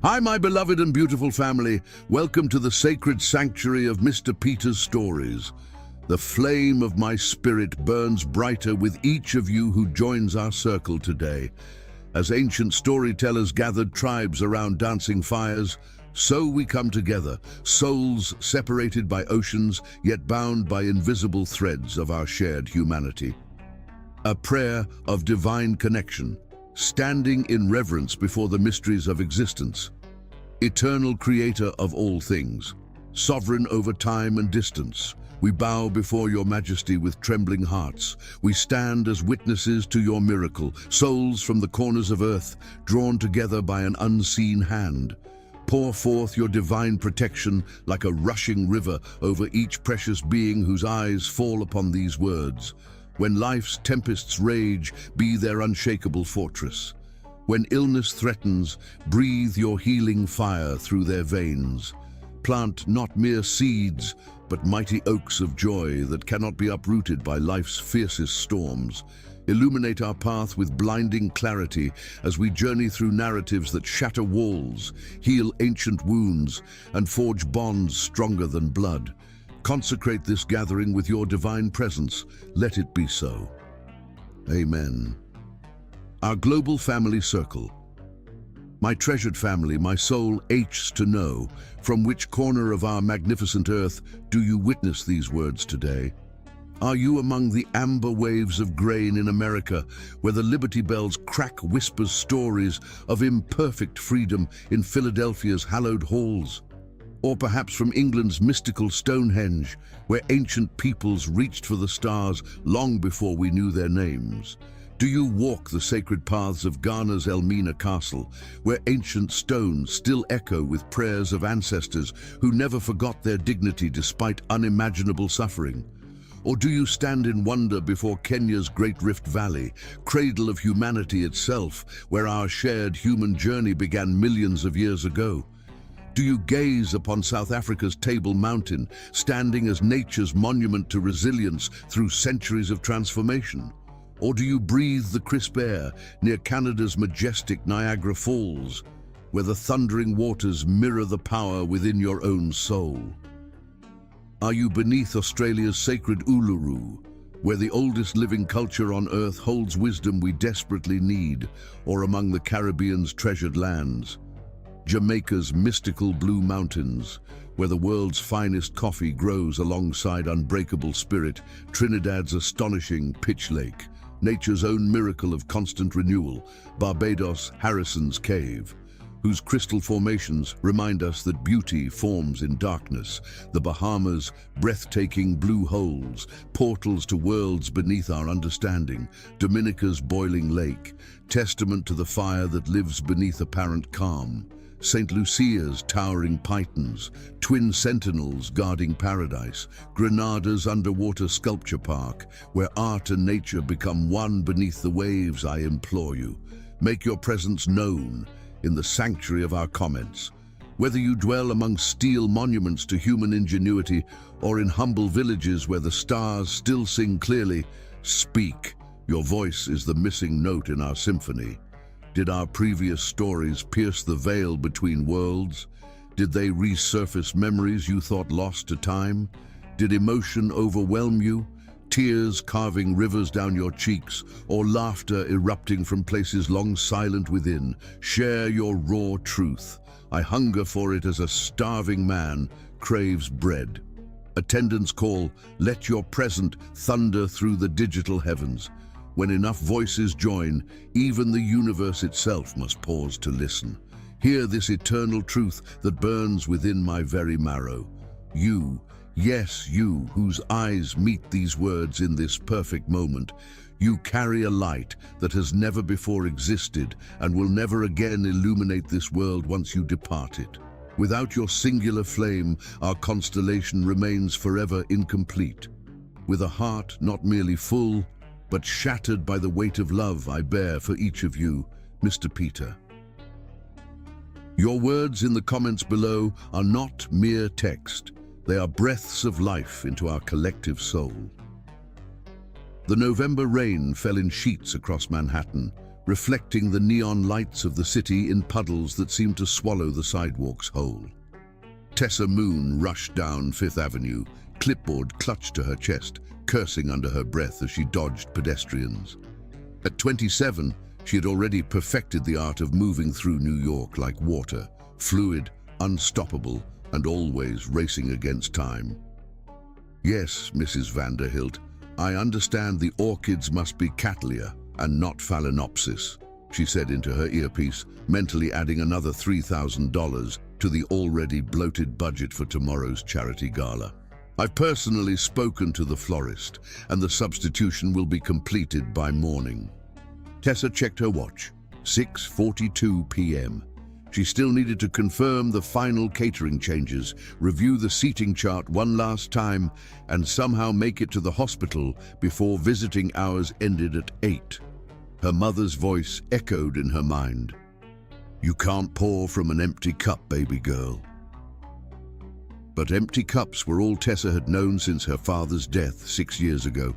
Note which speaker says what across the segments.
Speaker 1: Hi, my beloved and beautiful family. Welcome to the sacred sanctuary of Mr. Peter's stories. The flame of my spirit burns brighter with each of you who joins our circle today. As ancient storytellers gathered tribes around dancing fires, so we come together, souls separated by oceans, yet bound by invisible threads of our shared humanity. A prayer of divine connection, standing in reverence before the mysteries of existence. Eternal creator of all things, sovereign over time and distance, we bow before your majesty with trembling hearts. We stand as witnesses to your miracle, souls from the corners of earth, drawn together by an unseen hand. Pour forth your divine protection like a rushing river over each precious being whose eyes fall upon these words. When life's tempests rage, be their unshakable fortress. When illness threatens, breathe your healing fire through their veins. Plant not mere seeds, but mighty oaks of joy that cannot be uprooted by life's fiercest storms. Illuminate our path with blinding clarity as we journey through narratives that shatter walls, heal ancient wounds, and forge bonds stronger than blood. Consecrate this gathering with your divine presence. Let it be so. Amen. Our global family circle. My treasured family, my soul aches to know, from which corner of our magnificent earth do you witness these words today? Are you among the amber waves of grain in America, where the Liberty Bells crack whispers stories of imperfect freedom in Philadelphia's hallowed halls? Or perhaps from England's mystical Stonehenge, where ancient peoples reached for the stars long before we knew their names? Do you walk the sacred paths of Ghana's Elmina Castle, where ancient stones still echo with prayers of ancestors who never forgot their dignity despite unimaginable suffering? Or do you stand in wonder before Kenya's Great Rift Valley, cradle of humanity itself, where our shared human journey began millions of years ago? Do you gaze upon South Africa's Table Mountain, standing as nature's monument to resilience through centuries of transformation? Or do you breathe the crisp air near Canada's majestic Niagara Falls, where the thundering waters mirror the power within your own soul? Are you beneath Australia's sacred Uluru, where the oldest living culture on Earth holds wisdom we desperately need, or among the Caribbean's treasured lands? Jamaica's mystical Blue Mountains, where the world's finest coffee grows alongside unbreakable spirit, Trinidad's astonishing Pitch Lake, nature's own miracle of constant renewal, Barbados' Harrison's Cave, whose crystal formations remind us that beauty forms in darkness, the Bahamas' breathtaking blue holes, portals to worlds beneath our understanding, Dominica's boiling lake, testament to the fire that lives beneath apparent calm, St. Lucia's towering pythons, twin sentinels guarding paradise, Grenada's underwater sculpture park, where art and nature become one beneath the waves. I implore you, make your presence known in the sanctuary of our comments. Whether you dwell among steel monuments to human ingenuity or in humble villages where the stars still sing clearly, speak. Your voice is the missing note in our symphony. Did our previous stories pierce the veil between worlds? Did they resurface memories you thought lost to time? Did emotion overwhelm you? Tears carving rivers down your cheeks, or laughter erupting from places long silent within? Share your raw truth. I hunger for it as a starving man craves bread. Attendants call, let your present thunder through the digital heavens. When enough voices join, even the universe itself must pause to listen. Hear this eternal truth that burns within my very marrow. You, yes, you, whose eyes meet these words in this perfect moment, you carry a light that has never before existed and will never again illuminate this world once you depart it. Without your singular flame, our constellation remains forever incomplete. With a heart not merely full, but shattered by the weight of love I bear for each of you, Mr. Peter. Your words in the comments below are not mere text. They are breaths of life into our collective soul. The November rain fell in sheets across Manhattan, reflecting the neon lights of the city in puddles that seemed to swallow the sidewalks whole. Tessa Moon rushed down Fifth Avenue, clipboard clutched to her chest, cursing under her breath as she dodged pedestrians. At 27, she had already perfected the art of moving through New York like water, fluid, unstoppable, and always racing against time. "Yes, Mrs. Vanderhilt, I understand the orchids must be Cattleya and not Phalaenopsis," she said into her earpiece, mentally adding another $3,000 to the already bloated budget for tomorrow's charity gala. "I've personally spoken to the florist, and the substitution will be completed by morning." Tessa checked her watch. 6:42 p.m. She still needed to confirm the final catering changes, review the seating chart one last time, and somehow make it to the hospital before visiting hours ended at 8. Her mother's voice echoed in her mind. "You can't pour from an empty cup, baby girl." But empty cups were all Tessa had known since her father's death 6 years ago.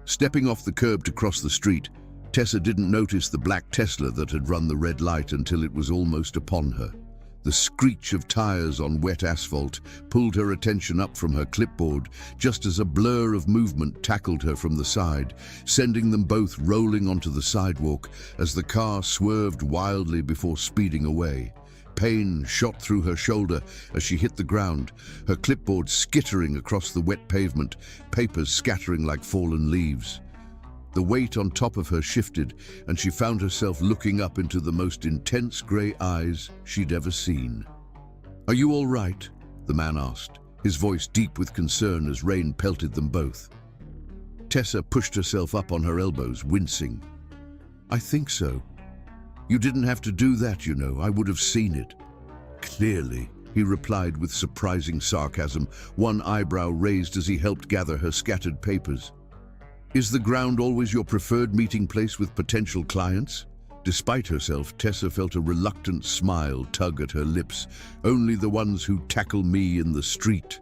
Speaker 1: Stepping off the curb to cross the street, Tessa didn't notice the black Tesla that had run the red light until it was almost upon her. The screech of tires on wet asphalt pulled her attention up from her clipboard just as a blur of movement tackled her from the side, sending them both rolling onto the sidewalk as the car swerved wildly before speeding away. Pain shot through her shoulder as she hit the ground, her clipboard skittering across the wet pavement, papers scattering like fallen leaves. The weight on top of her shifted, and she found herself looking up into the most intense grey eyes she'd ever seen. "Are you all right?" the man asked, his voice deep with concern as rain pelted them both. Tessa pushed herself up on her elbows, wincing. "I think so. You didn't have to do that, you know. I would have seen it." "Clearly," he replied with surprising sarcasm, one eyebrow raised as he helped gather her scattered papers. "Is the ground always your preferred meeting place with potential clients?" Despite herself, Tessa felt a reluctant smile tug at her lips. "Only the ones who tackle me in the street."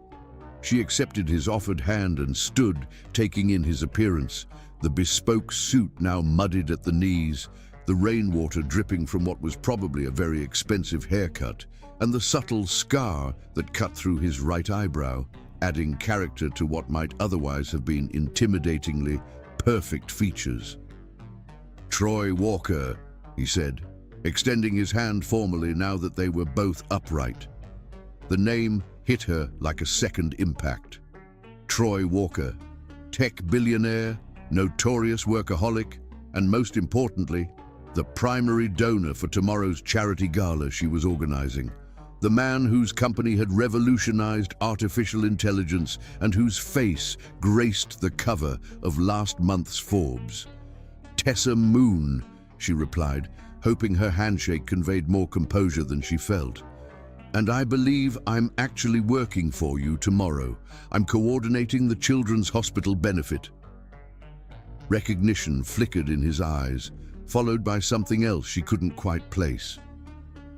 Speaker 1: She accepted his offered hand and stood, taking in his appearance. The bespoke suit now muddied at the knees, the rainwater dripping from what was probably a very expensive haircut, and the subtle scar that cut through his right eyebrow, adding character to what might otherwise have been intimidatingly perfect features. "Troy Walker," he said, extending his hand formally now that they were both upright. The name hit her like a second impact. Troy Walker, tech billionaire, notorious workaholic, and most importantly, the primary donor for tomorrow's charity gala she was organizing. The man whose company had revolutionized artificial intelligence and whose face graced the cover of last month's Forbes. "Tessa Moon," she replied, hoping her handshake conveyed more composure than she felt. "And I believe I'm actually working for you tomorrow. I'm coordinating the Children's Hospital benefit." Recognition flickered in his eyes, followed by something else she couldn't quite place.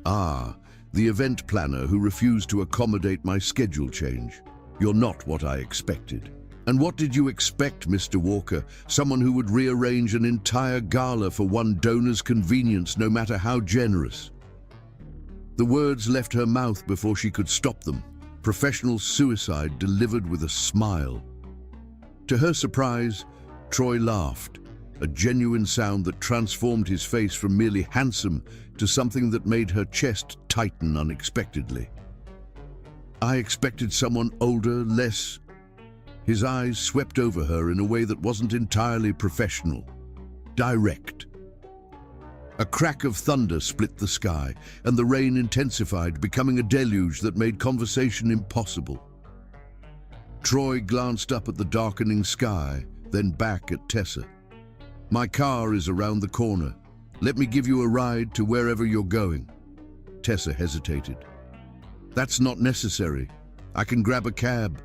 Speaker 1: "Ah, the event planner who refused to accommodate my schedule change. You're not what I expected." "And what did you expect, Mr. Walker? Someone who would rearrange an entire gala for one donor's convenience, no matter how generous?" The words left her mouth before she could stop them. Professional suicide delivered with a smile. To her surprise, Troy laughed, a genuine sound that transformed his face from merely handsome to something that made her chest tighten unexpectedly. "I expected someone older, less..." His eyes swept over her in a way that wasn't entirely professional. Direct. A crack of thunder split the sky, and the rain intensified, becoming a deluge that made conversation impossible. Troy glanced up at the darkening sky, then back at Tessa. "My car is around the corner. Let me give you a ride to wherever you're going." Tessa hesitated. "That's not necessary. I can grab a cab."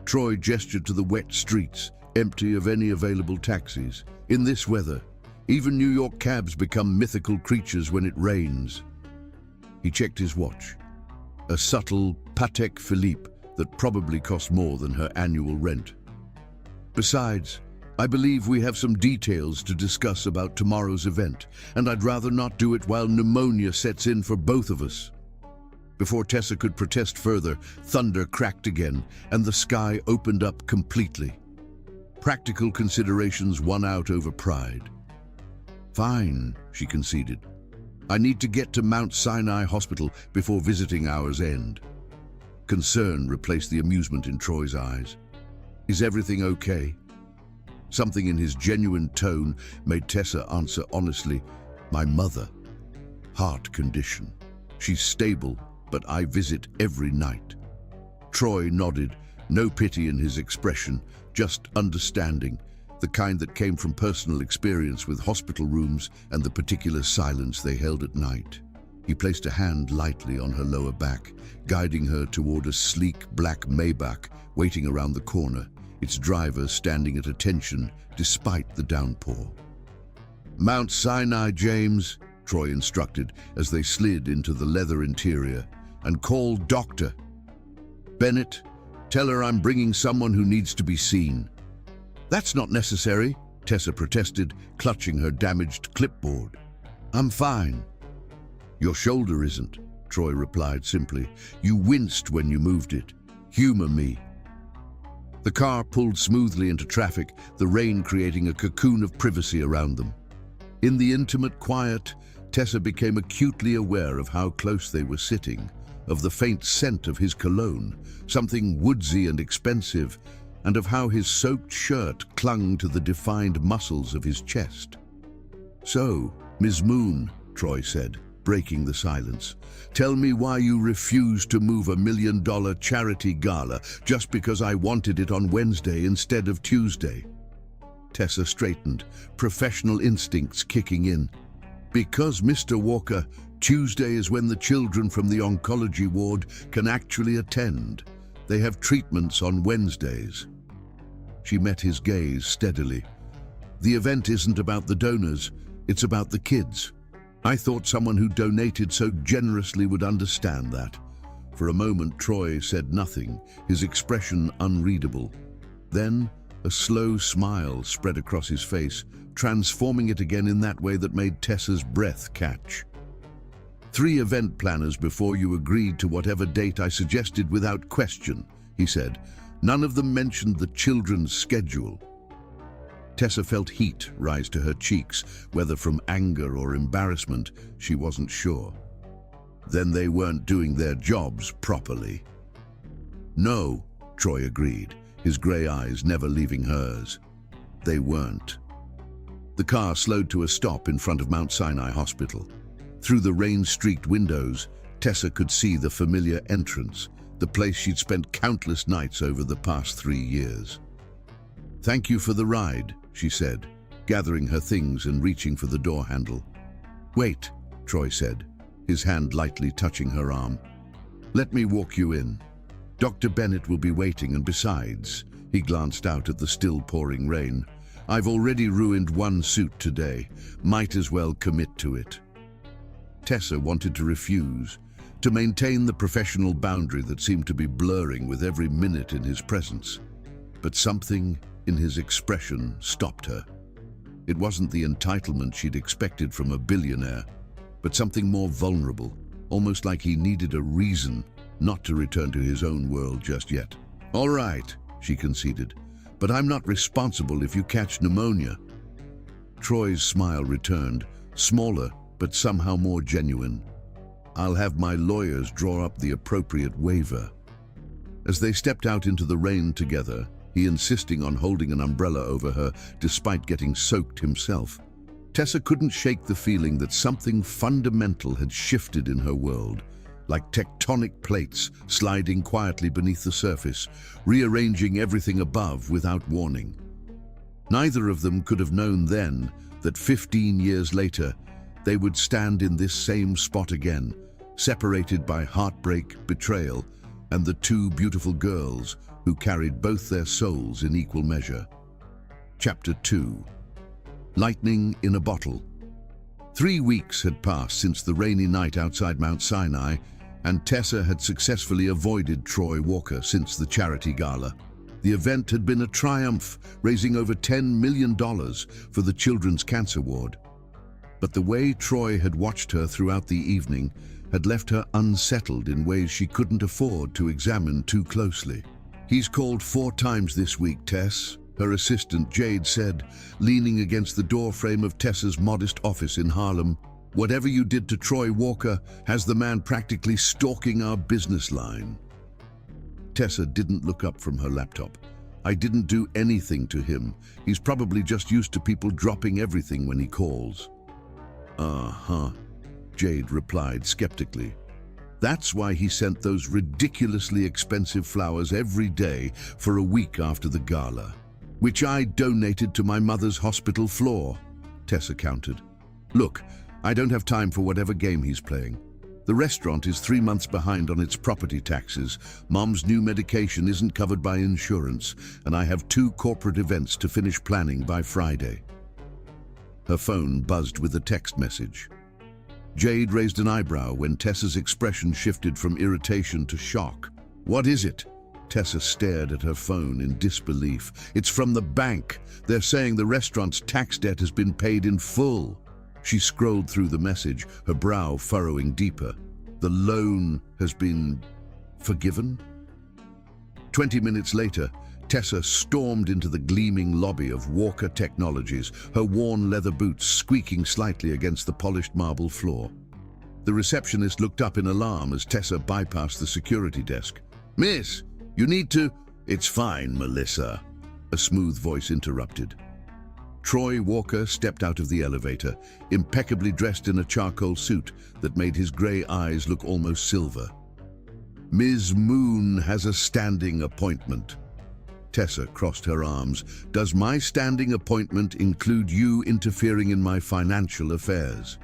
Speaker 1: Troy gestured to the wet streets, empty of any available taxis. In this weather, even New York cabs become mythical creatures when it rains. He checked his watch. A subtle Patek Philippe that probably cost more than her annual rent. Besides, I believe we have some details to discuss about tomorrow's event, and I'd rather not do it while pneumonia sets in for both of us." Before Tessa could protest further, thunder cracked again, and the sky opened up completely. Practical considerations won out over pride. "Fine," she conceded. "I need to get to Mount Sinai Hospital before visiting hours end." Concern replaced the amusement in Troy's eyes. "Is everything okay?" Something in his genuine tone made Tessa answer honestly, "My mother. Heart condition. She's stable, but I visit every night." Troy nodded, no pity in his expression, just understanding, the kind that came from personal experience with hospital rooms and the particular silence they held at night. He placed a hand lightly on her lower back, guiding her toward a sleek black Maybach waiting around the corner, its driver standing at attention despite the downpour. "Mount Sinai, James," Troy instructed as they slid into the leather interior, "and call Doctor. Bennett, tell her I'm bringing someone who needs to be seen." "That's not necessary," Tessa protested, clutching her damaged clipboard. "I'm fine." "Your shoulder isn't," Troy replied simply. "You winced when you moved it. Humor me." The car pulled smoothly into traffic, the rain creating a cocoon of privacy around them. In the intimate quiet, Tessa became acutely aware of how close they were sitting, of the faint scent of his cologne, something woodsy and expensive, and of how his soaked shirt clung to the defined muscles of his chest. "So, Ms. Moon," Troy said, breaking the silence, "tell me why you refused to move $1 million charity gala just because I wanted it on Wednesday instead of Tuesday." Tessa straightened, professional instincts kicking in. "Because, Mr. Walker, Tuesday is when the children from the oncology ward can actually attend. They have treatments on Wednesdays." She met his gaze steadily. "The event isn't about the donors, it's about the kids. I thought someone who donated so generously would understand that." For a moment, Troy said nothing, his expression unreadable. Then, a slow smile spread across his face, transforming it again in that way that made Tessa's breath catch. "3 event planners before you agreed to whatever date I suggested without question," he said. "None of them mentioned the children's schedule." Tessa felt heat rise to her cheeks, whether from anger or embarrassment, she wasn't sure. Then they weren't doing their jobs properly. "No," Troy agreed, his grey eyes never leaving hers. "They weren't." The car slowed to a stop in front of Mount Sinai Hospital. Through the rain-streaked windows, Tessa could see the familiar entrance, the place she'd spent countless nights over the past 3 years. "Thank you for the ride," she said, gathering her things and reaching for the door handle. "Wait," Troy said, his hand lightly touching her arm. "Let me walk you in. Dr. Bennett will be waiting, and besides," he glanced out at the still pouring rain, "I've already ruined 1 suit today. Might as well commit to it." Tessa wanted to refuse, to maintain the professional boundary that seemed to be blurring with every minute in his presence. But something in his expression stopped her. It wasn't the entitlement she'd expected from a billionaire, but something more vulnerable, almost like he needed a reason not to return to his own world just yet. "All right," she conceded, "but I'm not responsible if you catch pneumonia." Troy's smile returned, smaller but somehow more genuine. "I'll have my lawyers draw up the appropriate waiver." As they stepped out into the rain together, he insisting on holding an umbrella over her despite getting soaked himself, Tessa couldn't shake the feeling that something fundamental had shifted in her world, like tectonic plates sliding quietly beneath the surface, rearranging everything above without warning. Neither of them could have known then that 15 years later, they would stand in this same spot again, separated by heartbreak, betrayal, and the 2 beautiful girls who carried both their souls in equal measure. Chapter 2. Lightning in a Bottle. 3 weeks had passed since the rainy night outside Mount Sinai, and Tessa had successfully avoided Troy Walker since the charity gala. The event had been a triumph, raising over $10 million for the Children's Cancer Ward. But the way Troy had watched her throughout the evening had left her unsettled in ways she couldn't afford to examine too closely. "He's called 4 times this week, Tess," her assistant Jade said, leaning against the doorframe of Tessa's modest office in Harlem. "Whatever you did to Troy Walker has the man practically stalking our business line." Tessa didn't look up from her laptop. "I didn't do anything to him. He's probably just used to people dropping everything when he calls." "Uh-huh," Jade replied skeptically. "That's why he sent those ridiculously expensive flowers every day for a week after the gala, which I donated to my mother's hospital floor," Tessa countered. "Look, I don't have time for whatever game he's playing. The restaurant is 3 months behind on its property taxes, Mom's new medication isn't covered by insurance, and I have 2 corporate events to finish planning by Friday." Her phone buzzed with a text message. Jade raised an eyebrow when Tessa's expression shifted from irritation to shock. "What is it?" Tessa stared at her phone in disbelief. "It's from the bank. They're saying the restaurant's tax debt has been paid in full." She scrolled through the message, her brow furrowing deeper. "The loan has been forgiven?" 20 minutes later, Tessa stormed into the gleaming lobby of Walker Technologies, her worn leather boots squeaking slightly against the polished marble floor. The receptionist looked up in alarm as Tessa bypassed the security desk. "Miss, you need to—" "It's fine, Melissa," a smooth voice interrupted. Troy Walker stepped out of the elevator, impeccably dressed in a charcoal suit that made his gray eyes look almost silver. "Ms. Moon has a standing appointment." Tessa crossed her arms. "Does my standing appointment include you interfering in my financial affairs?"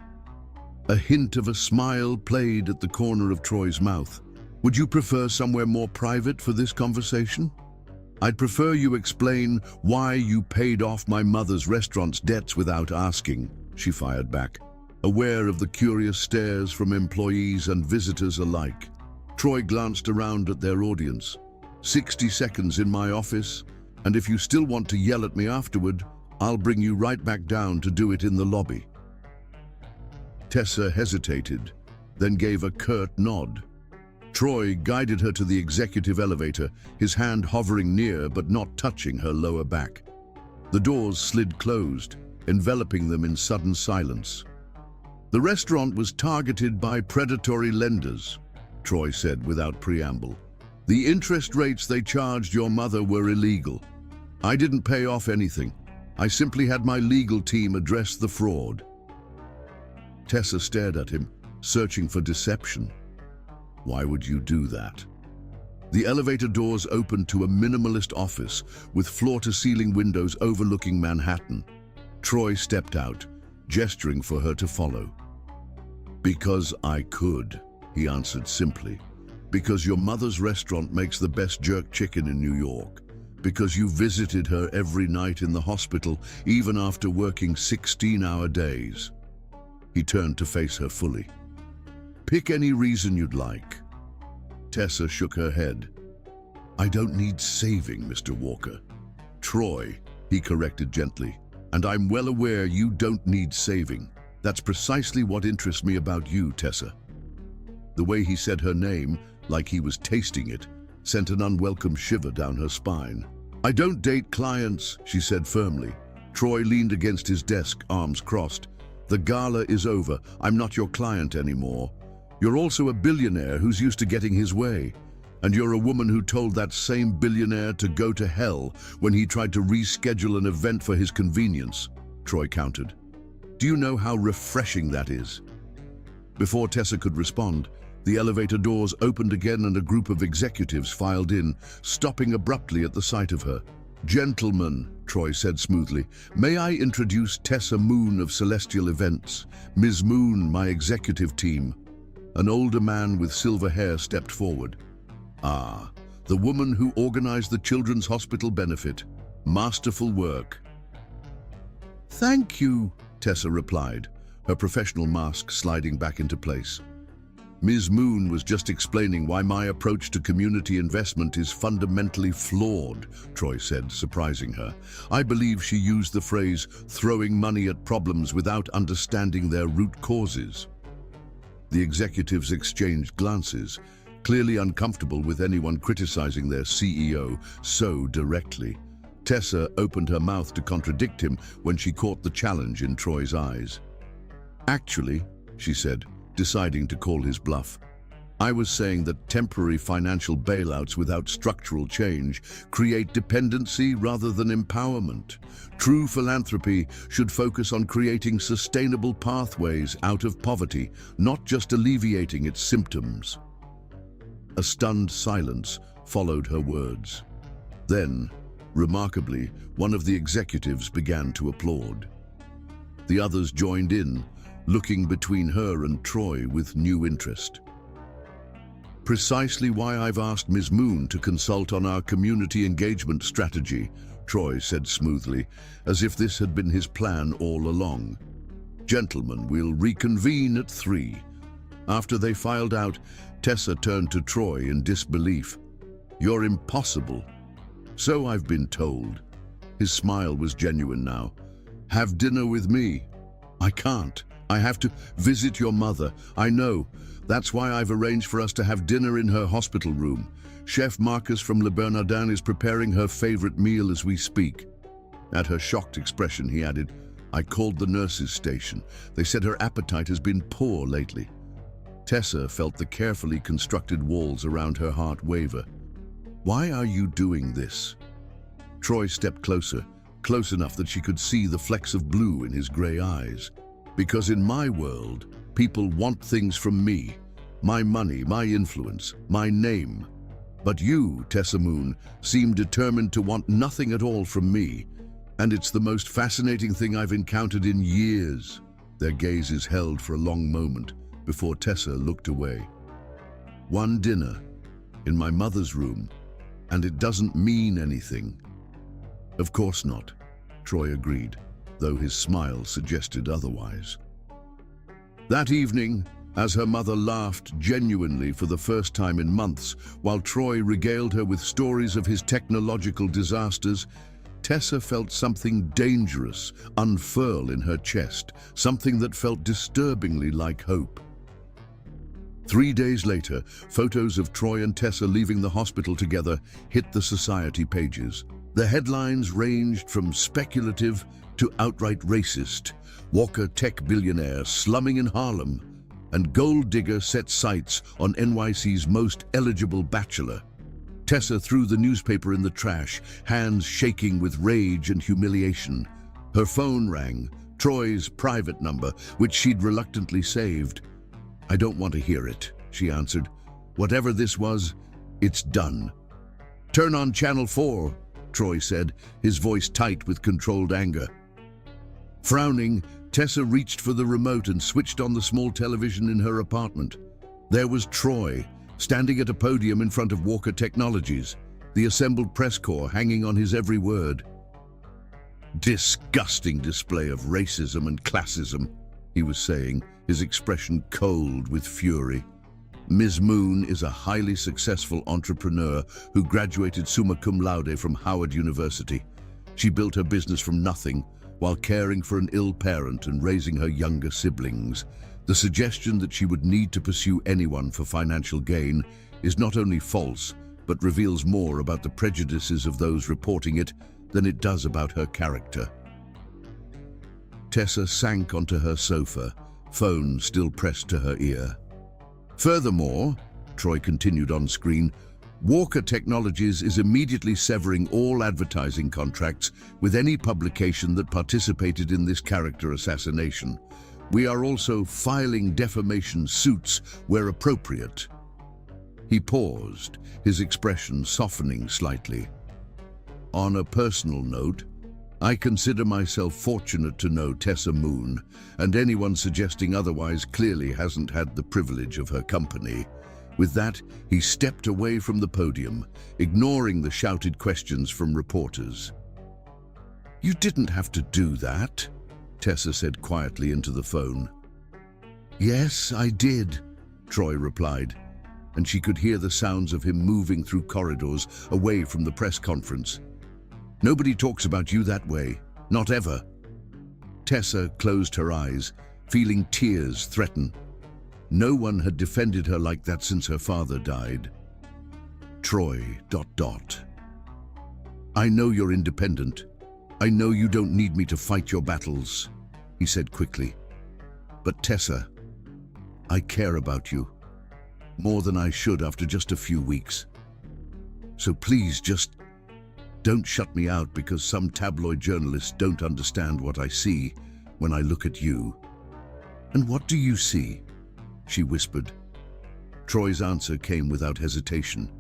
Speaker 1: A hint of a smile played at the corner of Troy's mouth. "Would you prefer somewhere more private for this conversation? I'd prefer you explain why you paid off my mother's restaurant's debts without asking," she fired back, aware of the curious stares from employees and visitors alike. Troy glanced around at their audience. 60 seconds in my office, and if you still want to yell at me afterward, I'll bring you right back down to do it in the lobby." Tessa hesitated, then gave a curt nod. Troy guided her to the executive elevator, his hand hovering near but not touching her lower back. The doors slid closed, enveloping them in sudden silence. "The restaurant was targeted by predatory lenders," Troy said without preamble. "The interest rates they charged your mother were illegal. I didn't pay off anything. I simply had my legal team address the fraud." Tessa stared at him, searching for deception. "Why would you do that?" The elevator doors opened to a minimalist office with floor-to-ceiling windows overlooking Manhattan. Troy stepped out, gesturing for her to follow. "Because I could," he answered simply. "Because your mother's restaurant makes the best jerk chicken in New York. Because you visited her every night in the hospital, even after working 16-hour days." He turned to face her fully. "Pick any reason you'd like." Tessa shook her head. "I don't need saving, Mr. Walker." "Troy," he corrected gently. "And I'm well aware you don't need saving. That's precisely what interests me about you, Tessa." The way he said her name, like he was tasting it, sent an unwelcome shiver down her spine. "I don't date clients," she said firmly. Troy leaned against his desk, arms crossed. "The gala is over. I'm not your client anymore. You're also a billionaire who's used to getting his way. And you're a woman who told that same billionaire to go to hell when he tried to reschedule an event for his convenience," Troy countered. "Do you know how refreshing that is?" Before Tessa could respond, the elevator doors opened again and a group of executives filed in, stopping abruptly at the sight of her. "Gentlemen," Troy said smoothly, "may I introduce Tessa Moon of Celestial Events, Ms. Moon, my executive team." An older man with silver hair stepped forward. "Ah, the woman who organized the Children's Hospital benefit. Masterful work." "Thank you," Tessa replied, her professional mask sliding back into place. Ms. Moon was just explaining why my approach to community investment is fundamentally flawed, Troy said, surprising her. I believe she used the phrase, throwing money at problems without understanding their root causes. The executives exchanged glances, clearly uncomfortable with anyone criticizing their CEO so directly. Tessa opened her mouth to contradict him when she caught the challenge in Troy's eyes. Actually, she said, deciding to call his bluff, I was saying that temporary financial bailouts without structural change create dependency rather than empowerment. True philanthropy should focus on creating sustainable pathways out of poverty, not just alleviating its symptoms. A stunned silence followed her words. Then, remarkably, one of the executives began to applaud. The others joined in, looking between her and Troy with new interest. Precisely why I've asked Ms. Moon to consult on our community engagement strategy, Troy said smoothly, as if this had been his plan all along. Gentlemen, we'll reconvene at 3. After they filed out, Tessa turned to Troy in disbelief. You're impossible. So I've been told. His smile was genuine now. Have dinner with me. I can't. I have to visit your mother. I know. That's why I've arranged for us to have dinner in her hospital room. Chef Marcus from Le Bernardin is preparing her favorite meal as we speak. At her shocked expression, he added, I called the nurses' station. They said her appetite has been poor lately. Tessa felt the carefully constructed walls around her heart waver. Why are you doing this? Troy stepped closer, close enough that she could see the flecks of blue in his gray eyes. Because in my world, people want things from me. My money, my influence, my name. But you, Tessa Moon, seem determined to want nothing at all from me. And it's the most fascinating thing I've encountered in years. Their gazes held for a long moment before Tessa looked away. One dinner, in my mother's room, and it doesn't mean anything. Of course not, Troy agreed, though his smile suggested otherwise. That evening, as her mother laughed genuinely for the first time in months, while Troy regaled her with stories of his technological disasters, Tessa felt something dangerous unfurl in her chest, something that felt disturbingly like hope. 3 days later, photos of Troy and Tessa leaving the hospital together hit the society pages. The headlines ranged from speculative to outright racist. Walker tech billionaire slumming in Harlem, and gold digger set sights on NYC's most eligible bachelor. Tessa threw the newspaper in the trash, hands shaking with rage and humiliation. Her phone rang, Troy's private number, which she'd reluctantly saved. I don't want to hear it, she answered. Whatever this was, it's done. Turn on Channel 4, Troy said, his voice tight with controlled anger. Frowning, Tessa reached for the remote and switched on the small television in her apartment. There was Troy, standing at a podium in front of Walker Technologies, the assembled press corps hanging on his every word. Disgusting display of racism and classism, he was saying, his expression cold with fury. Ms. Moon is a highly successful entrepreneur who graduated summa cum laude from Howard University. She built her business from nothing while caring for an ill parent and raising her younger siblings. The suggestion that she would need to pursue anyone for financial gain is not only false, but reveals more about the prejudices of those reporting it than it does about her character. Tessa sank onto her sofa, phone still pressed to her ear. Furthermore, Troy continued on screen, Walker Technologies is immediately severing all advertising contracts with any publication that participated in this character assassination. We are also filing defamation suits where appropriate. He paused, his expression softening slightly. On a personal note, I consider myself fortunate to know Tessa Moon, and anyone suggesting otherwise clearly hasn't had the privilege of her company. With that, he stepped away from the podium, ignoring the shouted questions from reporters. You didn't have to do that, Tessa said quietly into the phone. Yes, I did. Troy replied, and she could hear the sounds of him moving through corridors away from the press conference. "Nobody talks about you that way, not ever." Tessa closed her eyes, feeling tears threaten. No one had defended her like that since her father died. Troy, ... "I know you're independent. I know you don't need me to fight your battles," he said quickly. "But Tessa, I care about you. More than I should after just a few weeks. So please just don't shut me out because some tabloid journalists don't understand what I see when I look at you." "And what do you see?" she whispered. Troy's answer came without hesitation.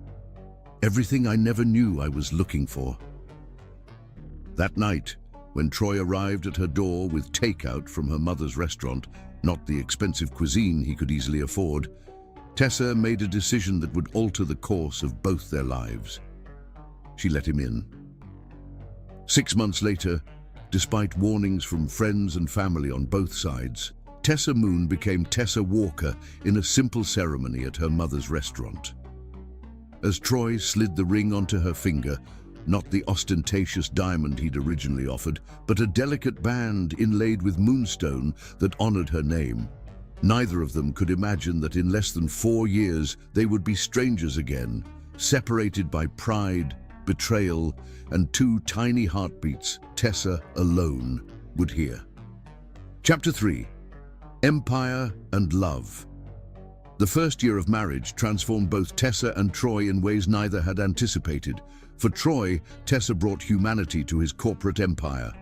Speaker 1: "Everything I never knew I was looking for." That night, when Troy arrived at her door with takeout from her mother's restaurant, not the expensive cuisine he could easily afford, Tessa made a decision that would alter the course of both their lives. She let him in. 6 months later, despite warnings from friends and family on both sides, Tessa Moon became Tessa Walker in a simple ceremony at her mother's restaurant. As Troy slid the ring onto her finger, not the ostentatious diamond he'd originally offered, but a delicate band inlaid with moonstone that honored her name, neither of them could imagine that in less than 4 years they would be strangers again, separated by pride, betrayal, and 2 tiny heartbeats Tessa alone would hear. Chapter 3. Empire and Love. The first year of marriage transformed both Tessa and Troy in ways neither had anticipated. For Troy, Tessa brought humanity to his corporate empire.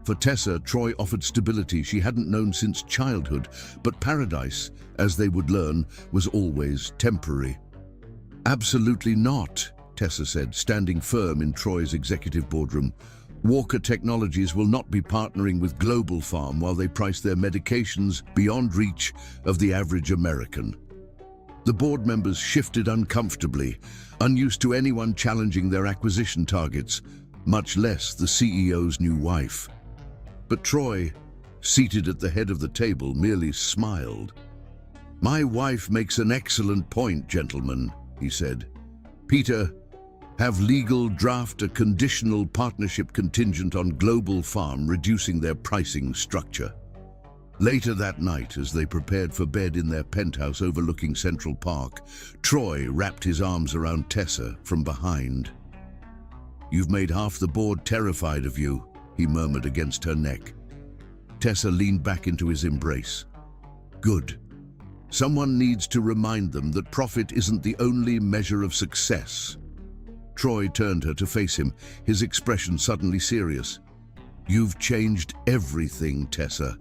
Speaker 1: For Tessa, Troy offered stability she hadn't known since childhood, but paradise, as they would learn, was always temporary. "Absolutely not," Tessa said, standing firm in Troy's executive boardroom. "Walker Technologies will not be partnering with Global Farm while they price their medications beyond reach of the average American." The board members shifted uncomfortably, unused to anyone challenging their acquisition targets, much less the CEO's new wife. But Troy, seated at the head of the table, merely smiled. "My wife makes an excellent point, gentlemen," he said. "Peter, have legal draft a conditional partnership contingent on Global Farm reducing their pricing structure." Later that night, as they prepared for bed in their penthouse overlooking Central Park, Troy wrapped his arms around Tessa from behind. "You've made half the board terrified of you," he murmured against her neck. Tessa leaned back into his embrace. "Good. Someone needs to remind them that profit isn't the only measure of success." Troy turned her to face him, his expression suddenly serious. "You've changed everything, Tessa.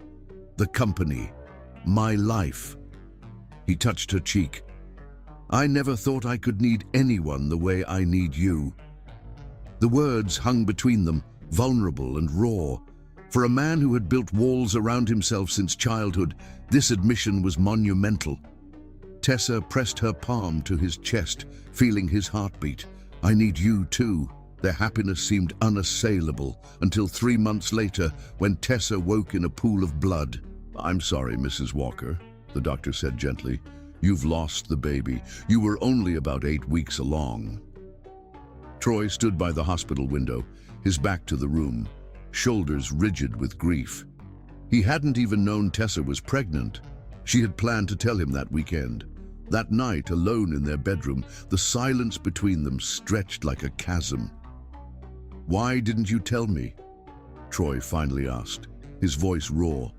Speaker 1: The company, my life." He touched her cheek. "I never thought I could need anyone the way I need you." The words hung between them, vulnerable and raw. For a man who had built walls around himself since childhood, this admission was monumental. Tessa pressed her palm to his chest, feeling his heartbeat. "I need you too." Their happiness seemed unassailable until 3 months later, when Tessa woke in a pool of blood. "I'm sorry, Mrs. Walker," the doctor said gently. "You've lost the baby. You were only about 8 weeks along." Troy stood by the hospital window, his back to the room, shoulders rigid with grief. He hadn't even known Tessa was pregnant. She had planned to tell him that weekend. That night, alone in their bedroom, the silence between them stretched like a chasm. "Why didn't you tell me?" Troy finally asked, his voice raw.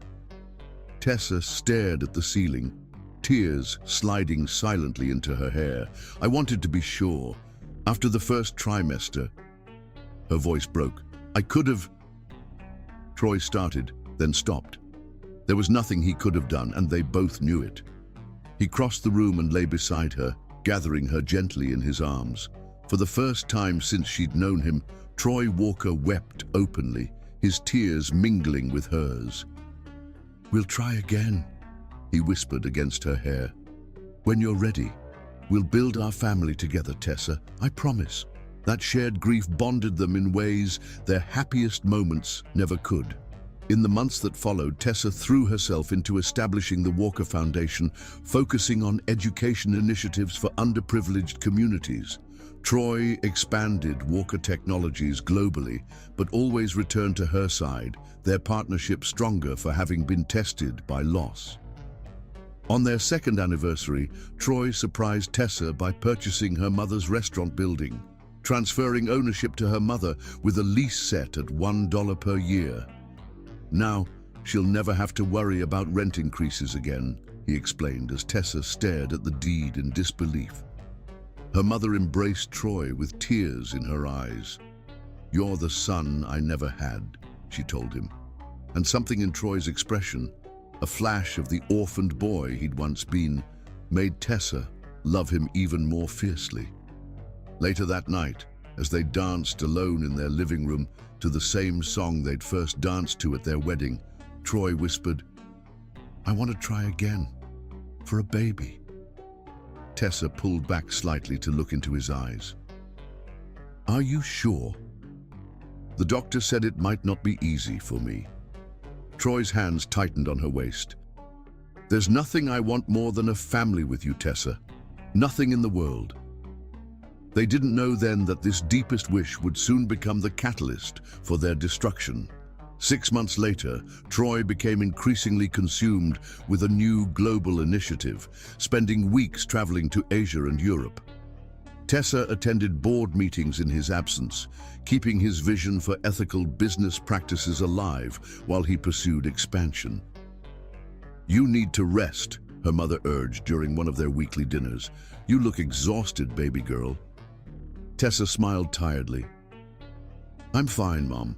Speaker 1: Tessa stared at the ceiling, tears sliding silently into her hair. "I wanted to be sure. After the first trimester..." Her voice broke. "I could have..." Troy started, then stopped. There was nothing he could have done, and they both knew it. He crossed the room and lay beside her, gathering her gently in his arms. For the first time since she'd known him, Troy Walker wept openly, his tears mingling with hers. "We'll try again," he whispered against her hair. "When you're ready, we'll build our family together, Tessa, I promise." That shared grief bonded them in ways their happiest moments never could. In the months that followed, Tessa threw herself into establishing the Walker Foundation, focusing on education initiatives for underprivileged communities. Troy expanded Walker Technologies globally, but always returned to her side, their partnership stronger for having been tested by loss. On their second anniversary, Troy surprised Tessa by purchasing her mother's restaurant building, transferring ownership to her mother with a lease set at $1 per year. Now, she'll never have to worry about rent increases again, he explained as Tessa stared at the deed in disbelief. Her mother embraced Troy with tears in her eyes. "You're the son I never had," she told him. And something in Troy's expression, a flash of the orphaned boy he'd once been, made Tessa love him even more fiercely. Later that night, as they danced alone in their living room to the same song they'd first danced to at their wedding, Troy whispered, "I want to try again, for a baby." Tessa pulled back slightly to look into his eyes. "Are you sure?" "The doctor said it might not be easy for me." Troy's hands tightened on her waist. "There's nothing I want more than a family with you, Tessa. Nothing in the world." They didn't know then that this deepest wish would soon become the catalyst for their destruction. 6 months later, Troy became increasingly consumed with a new global initiative, spending weeks traveling to Asia and Europe. Tessa attended board meetings in his absence, keeping his vision for ethical business practices alive while he pursued expansion. "You need to rest," her mother urged during one of their weekly dinners. "You look exhausted, baby girl." Tessa smiled tiredly. "I'm fine, Mom.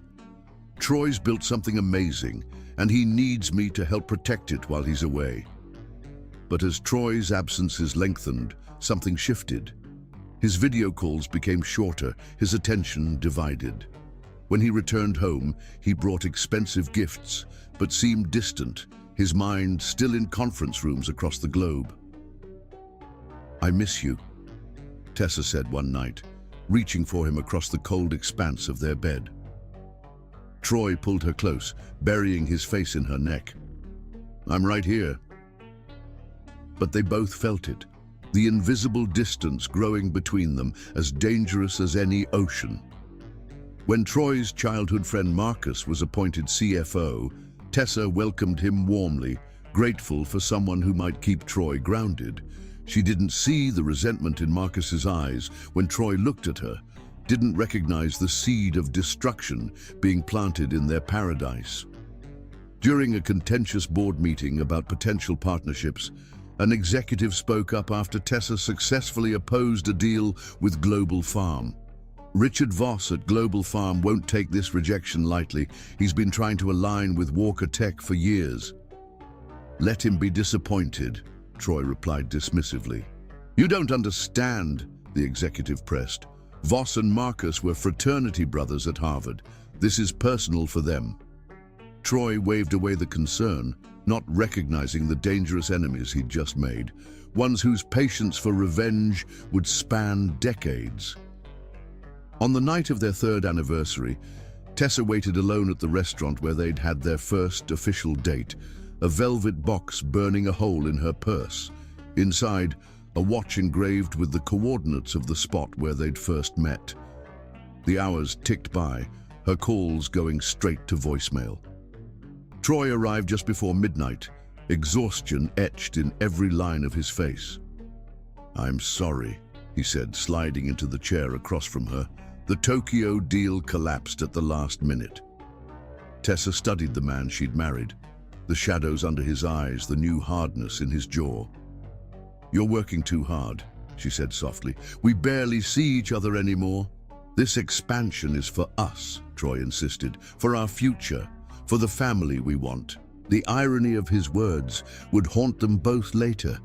Speaker 1: Troy's built something amazing, and he needs me to help protect it while he's away." But as Troy's absences lengthened, something shifted. His video calls became shorter, his attention divided. When he returned home, he brought expensive gifts, but seemed distant, his mind still in conference rooms across the globe. "I miss you," Tessa said one night, reaching for him across the cold expanse of their bed. Troy pulled her close, burying his face in her neck. "I'm right here." But they both felt it, the invisible distance growing between them, as dangerous as any ocean. When Troy's childhood friend Marcus was appointed CFO, Tessa welcomed him warmly, grateful for someone who might keep Troy grounded. She didn't see the resentment in Marcus's eyes when Troy looked at her, didn't recognize the seed of destruction being planted in their paradise. During a contentious board meeting about potential partnerships, an executive spoke up after Tessa successfully opposed a deal with Global Farm. "Richard Voss at Global Farm won't take this rejection lightly. He's been trying to align with Walker Tech for years." "Let him be disappointed," Troy replied dismissively. "You don't understand," the executive pressed. "Voss and Marcus were fraternity brothers at Harvard. This is personal for them." Troy waved away the concern, not recognizing the dangerous enemies he'd just made, ones whose patience for revenge would span decades. On the night of their third anniversary, Tessa waited alone at the restaurant where they'd had their first official date, a velvet box burning a hole in her purse. Inside, a watch engraved with the coordinates of the spot where they'd first met. The hours ticked by, her calls going straight to voicemail. Troy arrived just before midnight, exhaustion etched in every line of his face. "I'm sorry," he said, sliding into the chair across from her. The Tokyo deal collapsed at the last minute. Tessa studied the man she'd married, the shadows under his eyes, the new hardness in his jaw. "You're working too hard," she said softly. "We barely see each other anymore." "This expansion is for us," Troy insisted, "for our future, for the family we want." The irony of his words would haunt them both later,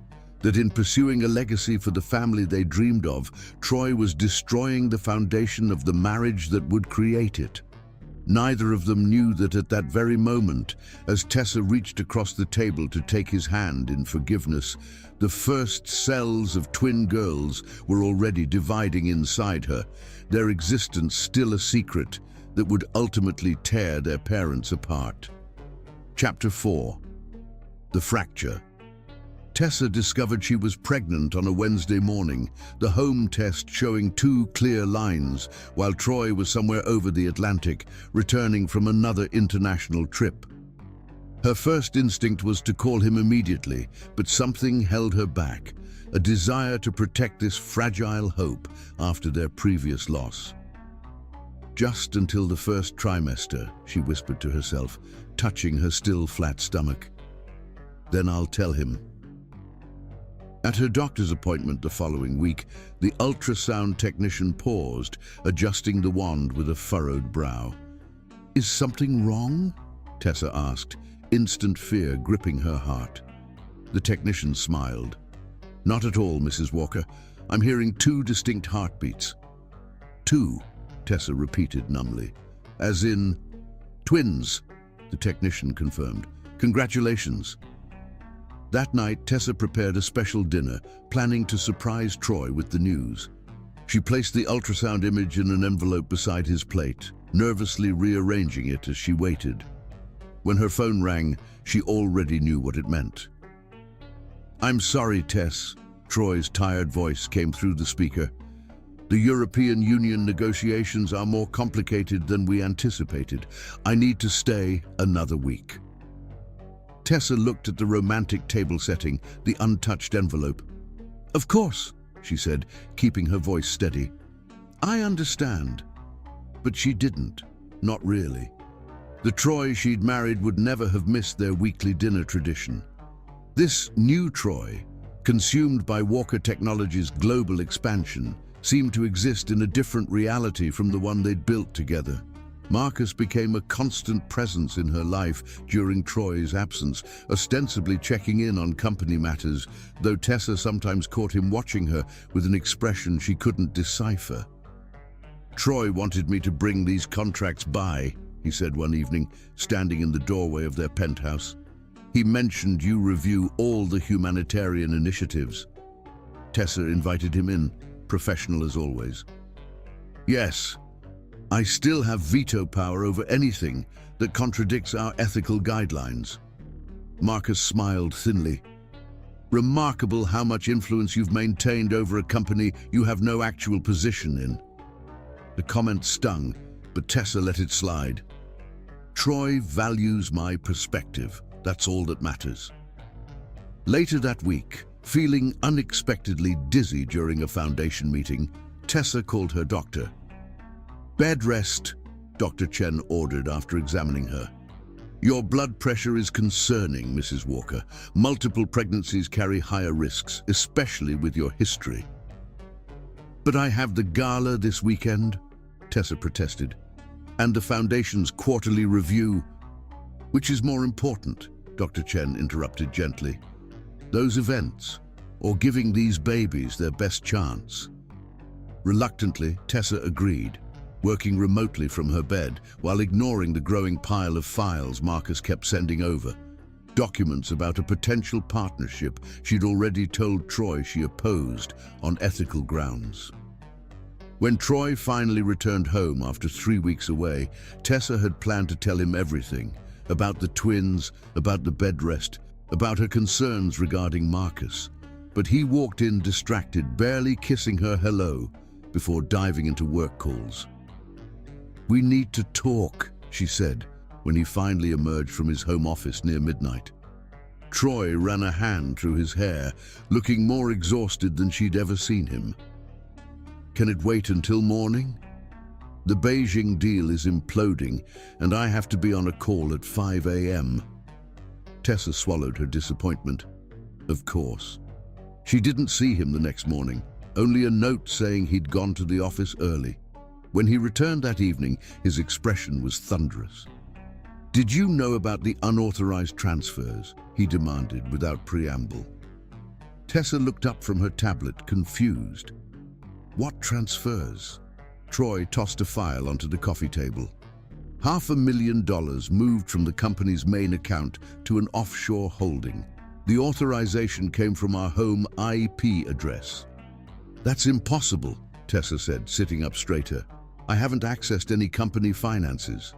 Speaker 1: that in pursuing a legacy for the family they dreamed of, Troy was destroying the foundation of the marriage that would create it. Neither of them knew that at that very moment, as Tessa reached across the table to take his hand in forgiveness, the first cells of twin girls were already dividing inside her, their existence still a secret that would ultimately tear their parents apart. Chapter 4. The Fracture. Tessa discovered she was pregnant on a Wednesday morning, the home test showing 2 clear lines, while Troy was somewhere over the Atlantic, returning from another international trip. Her first instinct was to call him immediately, but something held her back, a desire to protect this fragile hope after their previous loss. Just until the first trimester, she whispered to herself, touching her still flat stomach. Then I'll tell him. At her doctor's appointment the following week, the ultrasound technician paused, adjusting the wand with a furrowed brow. "Is something wrong?" Tessa asked, instant fear gripping her heart. The technician smiled. "Not at all, Mrs. Walker. I'm hearing 2 distinct heartbeats." "2," Tessa repeated numbly. "As in twins," the technician confirmed. "Congratulations." That night, Tessa prepared a special dinner, planning to surprise Troy with the news. She placed the ultrasound image in an envelope beside his plate, nervously rearranging it as she waited. When her phone rang, she already knew what it meant. "I'm sorry, Tess," Troy's tired voice came through the speaker. "The European Union negotiations are more complicated than we anticipated. I need to stay another week." Tessa looked at the romantic table setting, the untouched envelope. "Of course," she said, keeping her voice steady. "I understand." But she didn't, not really. The Troy she'd married would never have missed their weekly dinner tradition. This new Troy, consumed by Walker Technologies' global expansion, seemed to exist in a different reality from the one they'd built together. Marcus became a constant presence in her life during Troy's absence, ostensibly checking in on company matters, though Tessa sometimes caught him watching her with an expression she couldn't decipher. "Troy wanted me to bring these contracts by," he said one evening, standing in the doorway of their penthouse. "He mentioned you review all the humanitarian initiatives." Tessa invited him in, professional as always. "Yes. I still have veto power over anything that contradicts our ethical guidelines." Marcus smiled thinly. "Remarkable how much influence you've maintained over a company you have no actual position in." The comment stung, but Tessa let it slide. "Troy values my perspective. That's all that matters." Later that week, feeling unexpectedly dizzy during a foundation meeting, Tessa called her doctor. "Bed rest," Dr. Chen ordered after examining her. "Your blood pressure is concerning, Mrs. Walker. Multiple pregnancies carry higher risks, especially with your history." "But I have the gala this weekend," Tessa protested, "and the Foundation's quarterly review." "Which is more important?" Dr. Chen interrupted gently. "Those events, or giving these babies their best chance?" Reluctantly, Tessa agreed, working remotely from her bed while ignoring the growing pile of files Marcus kept sending over. Documents about a potential partnership she'd already told Troy she opposed on ethical grounds. When Troy finally returned home after 3 weeks away, Tessa had planned to tell him everything, about the twins, about the bed rest, about her concerns regarding Marcus. But he walked in distracted, barely kissing her hello, before diving into work calls. "We need to talk," she said, when he finally emerged from his home office near midnight. Troy ran a hand through his hair, looking more exhausted than she'd ever seen him. "Can it wait until morning? The Beijing deal is imploding, and I have to be on a call at 5 a.m. Tessa swallowed her disappointment. Of course. She didn't see him the next morning, only a note saying he'd gone to the office early. When he returned that evening, his expression was thunderous. "Did you know about the unauthorized transfers?" he demanded without preamble. Tessa looked up from her tablet, confused. "What transfers?" Troy tossed a file onto the coffee table. $500,000 moved from the company's main account to an offshore holding. The authorization came from our home IP address. "That's impossible," Tessa said, sitting up straighter. "I haven't accessed any company finances."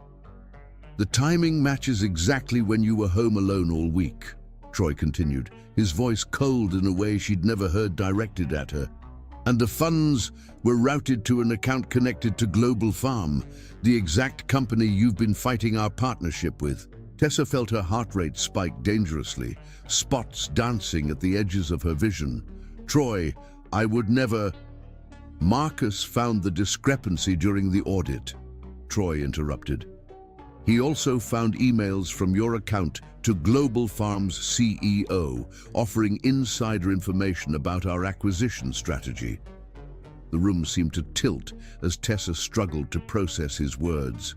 Speaker 1: The timing matches exactly when you were home alone all week, Troy continued, his voice cold in a way she'd never heard directed at her. And the funds were routed to an account connected to Global Farm, the exact company you've been fighting our partnership with. Tessa felt her heart rate spike dangerously, spots dancing at the edges of her vision. Troy, I would never... Marcus found the discrepancy during the audit, Troy interrupted. He also found emails from your account to Global Farm's CEO, offering insider information about our acquisition strategy. The room seemed to tilt as Tessa struggled to process his words.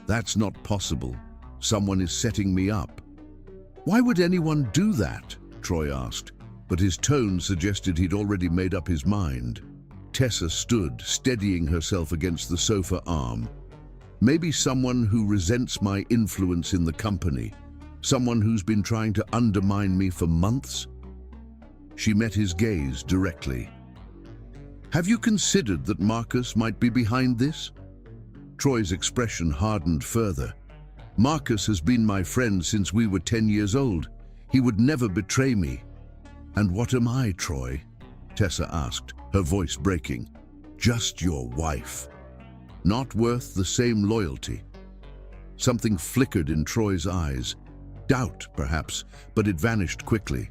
Speaker 1: That's not possible. Someone is setting me up. Why would anyone do that? Troy asked, but his tone suggested he'd already made up his mind. Tessa stood, steadying herself against the sofa arm. Maybe someone who resents my influence in the company. Someone who's been trying to undermine me for months? She met his gaze directly. Have you considered that Marcus might be behind this? Troy's expression hardened further. Marcus has been my friend since we were 10 years old. He would never betray me. And what am I, Troy? Tessa asked, her voice breaking. Just your wife. Not worth the same loyalty. Something flickered in Troy's eyes. Doubt, perhaps, but it vanished quickly.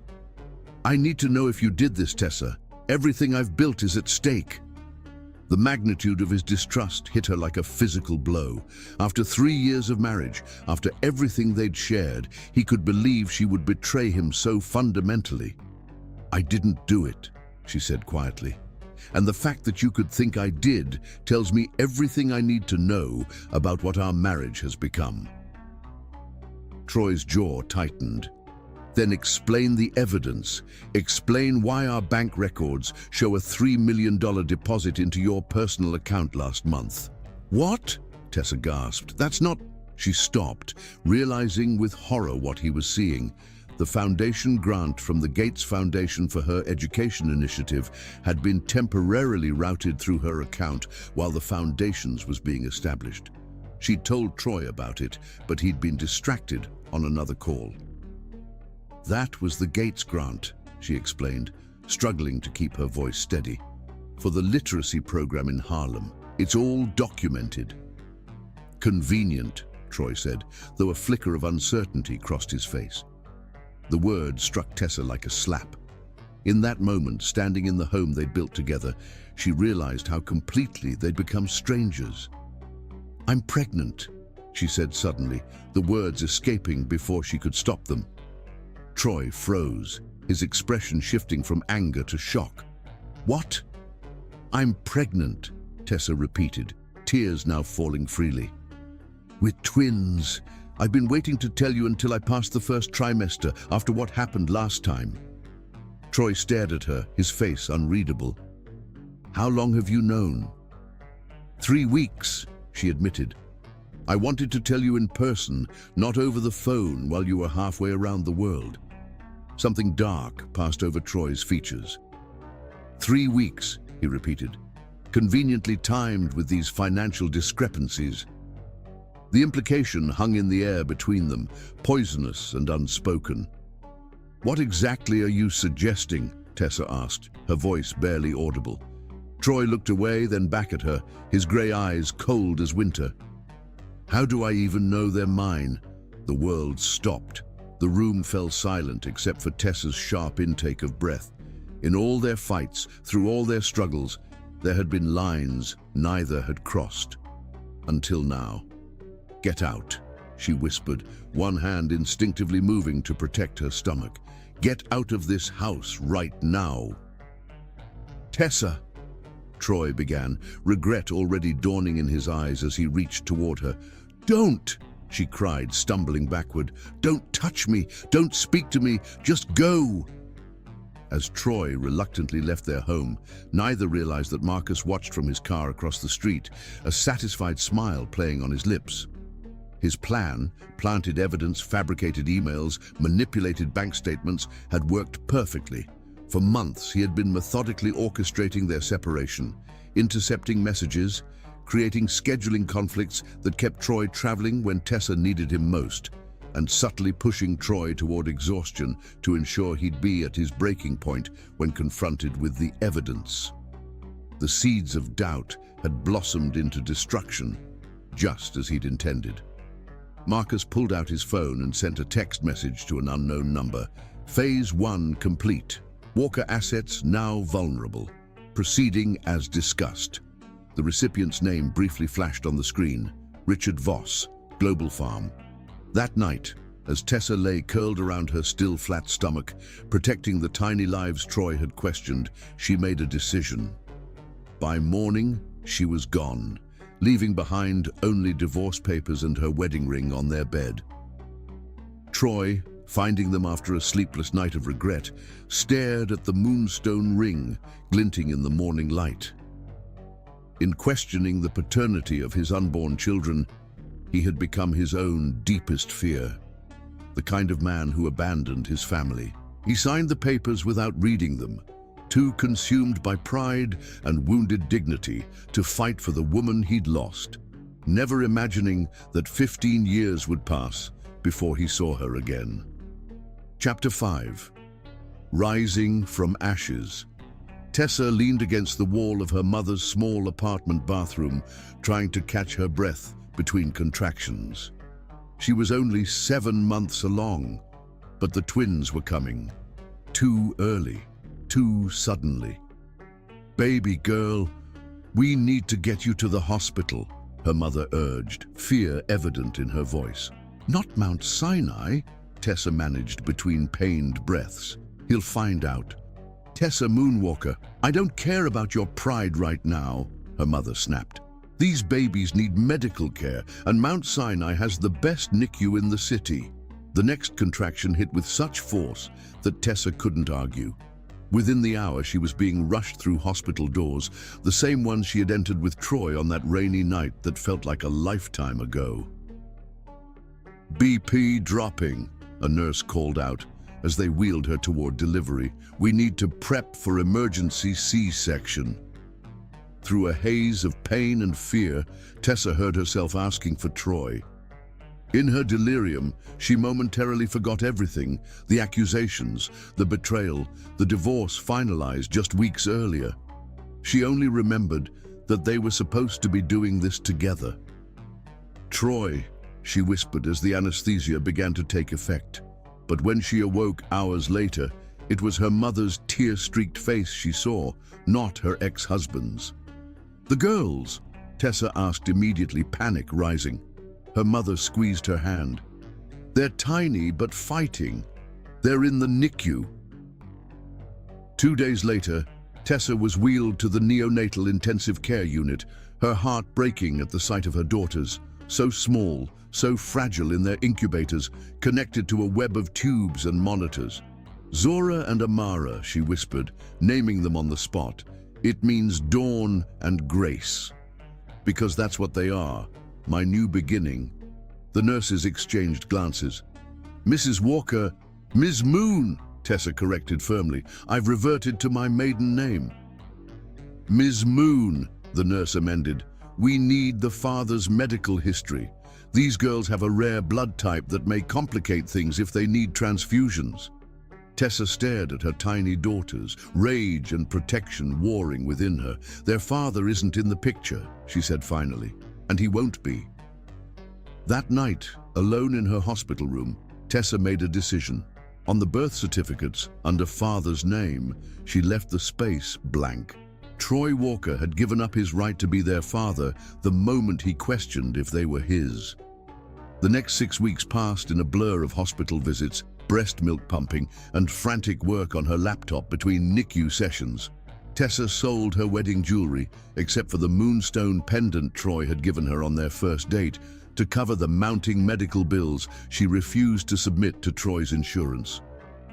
Speaker 1: I need to know if you did this, Tessa. Everything I've built is at stake. The magnitude of his distrust hit her like a physical blow. After 3 years of marriage, after everything they'd shared, he could believe she would betray him so fundamentally. I didn't do it, she said quietly. And the fact that you could think I did tells me everything I need to know about what our marriage has become. Troy's jaw tightened. Then explain the evidence. Explain why our bank records show a $3 million deposit into your personal account last month. What? Tessa gasped. That's not... She stopped, realizing with horror what he was seeing. The foundation grant from the Gates Foundation for her education initiative had been temporarily routed through her account while the foundation's was being established. She'd told Troy about it, but he'd been distracted on another call. That was the Gates grant, she explained, struggling to keep her voice steady. For the literacy program in Harlem. It's all documented. Convenient, Troy said, though a flicker of uncertainty crossed his face. The word struck Tessa like a slap. In that moment, standing in the home they'd built together, she realized how completely they'd become strangers. I'm pregnant, she said suddenly, the words escaping before she could stop them. Troy froze, his expression shifting from anger to shock. What? I'm pregnant, Tessa repeated, tears now falling freely. With twins. I've been waiting to tell you until I passed the first trimester after what happened last time. Troy stared at her, his face unreadable. How long have you known? 3 weeks, she admitted. I wanted to tell you in person, not over the phone while you were halfway around the world. Something dark passed over Troy's features. 3 weeks, he repeated, conveniently timed with these financial discrepancies. The implication hung in the air between them, poisonous and unspoken. What exactly are you suggesting? Tessa asked, her voice barely audible. Troy looked away, then back at her, his grey eyes cold as winter. How do I even know they're mine? The world stopped. The room fell silent except for Tessa's sharp intake of breath. In all their fights, through all their struggles, there had been lines neither had crossed. Until now. Get out, she whispered, one hand instinctively moving to protect her stomach. Get out of this house right now. Tessa, Troy began, regret already dawning in his eyes as he reached toward her. Don't, she cried, stumbling backward. Don't touch me, don't speak to me, just go. As Troy reluctantly left their home, neither realized that Marcus watched from his car across the street, a satisfied smile playing on his lips. His plan, planted evidence, fabricated emails, manipulated bank statements, had worked perfectly. For months, he had been methodically orchestrating their separation, intercepting messages, creating scheduling conflicts that kept Troy traveling when Tessa needed him most, and subtly pushing Troy toward exhaustion to ensure he'd be at his breaking point when confronted with the evidence. The seeds of doubt had blossomed into destruction, just as he'd intended. Marcus pulled out his phone and sent a text message to an unknown number. Phase 1 complete. Walker assets now vulnerable. Proceeding as discussed. The recipient's name briefly flashed on the screen. Richard Voss, Global Farm. That night, as Tessa lay curled around her still flat stomach, protecting the tiny lives Troy had questioned, she made a decision. By morning, she was gone, leaving behind only divorce papers and her wedding ring on their bed. Troy, finding them after a sleepless night of regret, stared at the moonstone ring glinting in the morning light. In questioning the paternity of his unborn children, he had become his own deepest fear, the kind of man who abandoned his family. He signed the papers without reading them, too consumed by pride and wounded dignity to fight for the woman he'd lost, never imagining that 15 years would pass before he saw her again. Chapter 5. Rising from Ashes. Tessa leaned against the wall of her mother's small apartment bathroom, trying to catch her breath between contractions. She was only 7 months along, but the twins were coming. Too early, too suddenly. "Baby girl, we need to get you to the hospital," her mother urged, fear evident in her voice. "Not Mount Sinai," Tessa managed between pained breaths. "He'll find out." "Tessa Moonwalker, I don't care about your pride right now," her mother snapped. "These babies need medical care, and Mount Sinai has the best NICU in the city." The next contraction hit with such force that Tessa couldn't argue. Within the hour, she was being rushed through hospital doors, the same ones she had entered with Troy on that rainy night that felt like a lifetime ago. "BP dropping," a nurse called out as they wheeled her toward delivery. "We need to prep for emergency C-section." Through a haze of pain and fear, Tessa heard herself asking for Troy. In her delirium, she momentarily forgot everything, the accusations, the betrayal, the divorce finalized just weeks earlier. She only remembered that they were supposed to be doing this together. "Troy," she whispered as the anesthesia began to take effect. But when she awoke hours later, it was her mother's tear-streaked face she saw, not her ex-husband's. "The girls?" Tessa asked immediately, panic rising. Her mother squeezed her hand. "They're tiny but fighting. They're in the NICU." 2 days later, Tessa was wheeled to the neonatal intensive care unit, her heart breaking at the sight of her daughters, so small, so fragile in their incubators, connected to a web of tubes and monitors. "Zora and Amara," she whispered, naming them on the spot. "It means dawn and grace. Because that's what they are, my new beginning." The nurses exchanged glances. "Mrs. Walker, Ms. Moon," Tessa corrected firmly. "I've reverted to my maiden name." "Ms. Moon," the nurse amended. "We need the father's medical history. These girls have a rare blood type that may complicate things if they need transfusions." Tessa stared at her tiny daughters, rage and protection warring within her. "Their father isn't in the picture," she said finally, "and he won't be." That night, alone in her hospital room, Tessa made a decision. On the birth certificates, under father's name, she left the space blank. Troy Walker had given up his right to be their father the moment he questioned if they were his. The next 6 weeks passed in a blur of hospital visits, breast milk pumping, and frantic work on her laptop between NICU sessions. Tessa sold her wedding jewelry, except for the moonstone pendant Troy had given her on their first date, to cover the mounting medical bills she refused to submit to Troy's insurance.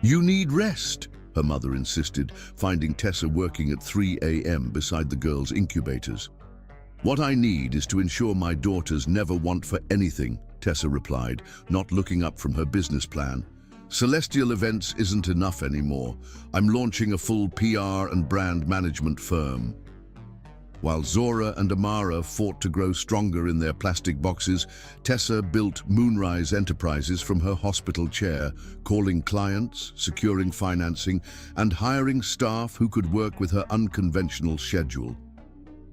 Speaker 1: "You need rest," her mother insisted, finding Tessa working at 3 a.m. beside the girls' incubators. "What I need is to ensure my daughters never want for anything," Tessa replied, not looking up from her business plan. "Celestial Events isn't enough anymore. I'm launching a full PR and brand management firm." While Zora and Amara fought to grow stronger in their plastic boxes, Tessa built Moonrise Enterprises from her hospital chair, calling clients, securing financing, and hiring staff who could work with her unconventional schedule.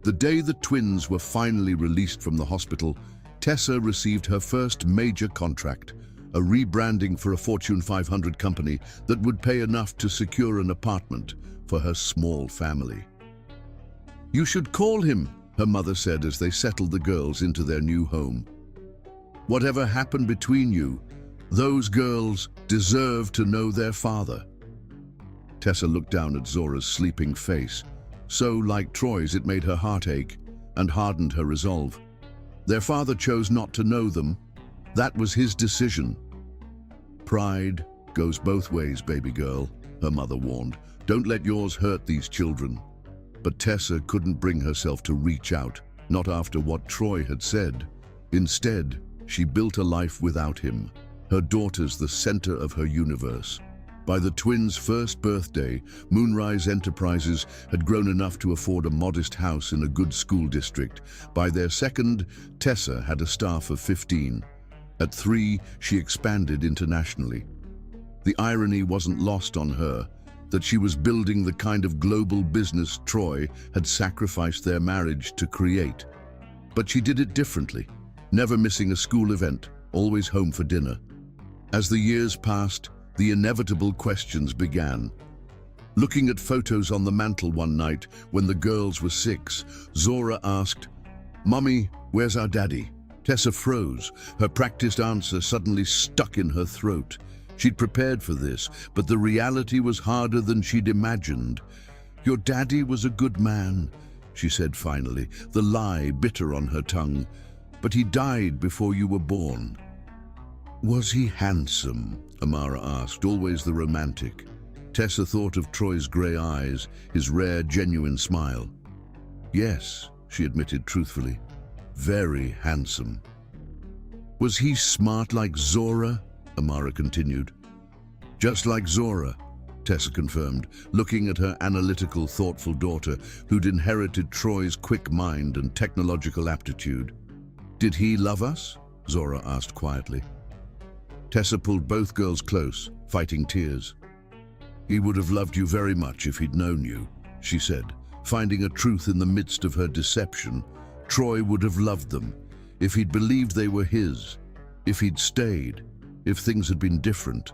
Speaker 1: The day the twins were finally released from the hospital, Tessa received her first major contract, a rebranding for a Fortune 500 company that would pay enough to secure an apartment for her small family. "You should call him," her mother said as they settled the girls into their new home. "Whatever happened between you, those girls deserve to know their father." Tessa looked down at Zora's sleeping face. So, like Troy's, it made her heart ache and hardened her resolve. Their father chose not to know them. That was his decision. "Pride goes both ways, baby girl," her mother warned. "Don't let yours hurt these children." But Tessa couldn't bring herself to reach out, not after what Troy had said. Instead, she built a life without him, her daughters the center of her universe. By the twins' first birthday, Moonrise Enterprises had grown enough to afford a modest house in a good school district. By their second, Tessa had a staff of 15. At 3, she expanded internationally. The irony wasn't lost on her that she was building the kind of global business Troy had sacrificed their marriage to create. But she did it differently, never missing a school event, always home for dinner. As the years passed, the inevitable questions began. Looking at photos on the mantle one night when the girls were 6, Zora asked, "Mommy, where's our daddy?" Tessa froze, her practiced answer suddenly stuck in her throat. She'd prepared for this, but the reality was harder than she'd imagined. "Your daddy was a good man," she said finally, the lie bitter on her tongue. "But he died before you were born." "Was he handsome?" Amara asked, always the romantic. Tessa thought of Troy's grey eyes, his rare, genuine smile. "Yes," she admitted truthfully, "very handsome." "Was he smart like Zora?" Amara continued. "Just like Zora," Tessa confirmed, looking at her analytical, thoughtful daughter, who'd inherited Troy's quick mind and technological aptitude. "Did he love us?" Zora asked quietly. Tessa pulled both girls close, fighting tears. "He would have loved you very much if he'd known you," she said, finding a truth in the midst of her deception. "Troy would have loved them, if he'd believed they were his, if he'd stayed, if things had been different."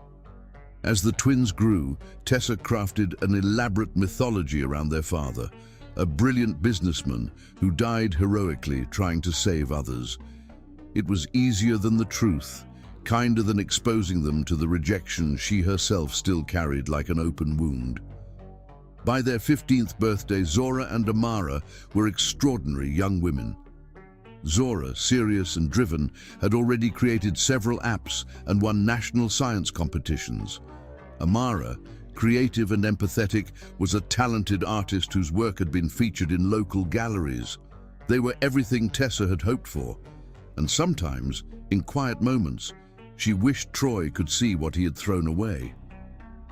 Speaker 1: As the twins grew, Tessa crafted an elaborate mythology around their father, a brilliant businessman who died heroically trying to save others. It was easier than the truth, kinder than exposing them to the rejection she herself still carried like an open wound. By their 15th birthday, Zora and Amara were extraordinary young women. Zora, serious and driven, had already created several apps and won national science competitions. Amara, creative and empathetic, was a talented artist whose work had been featured in local galleries. They were everything Tessa had hoped for, and sometimes, in quiet moments, she wished Troy could see what he had thrown away.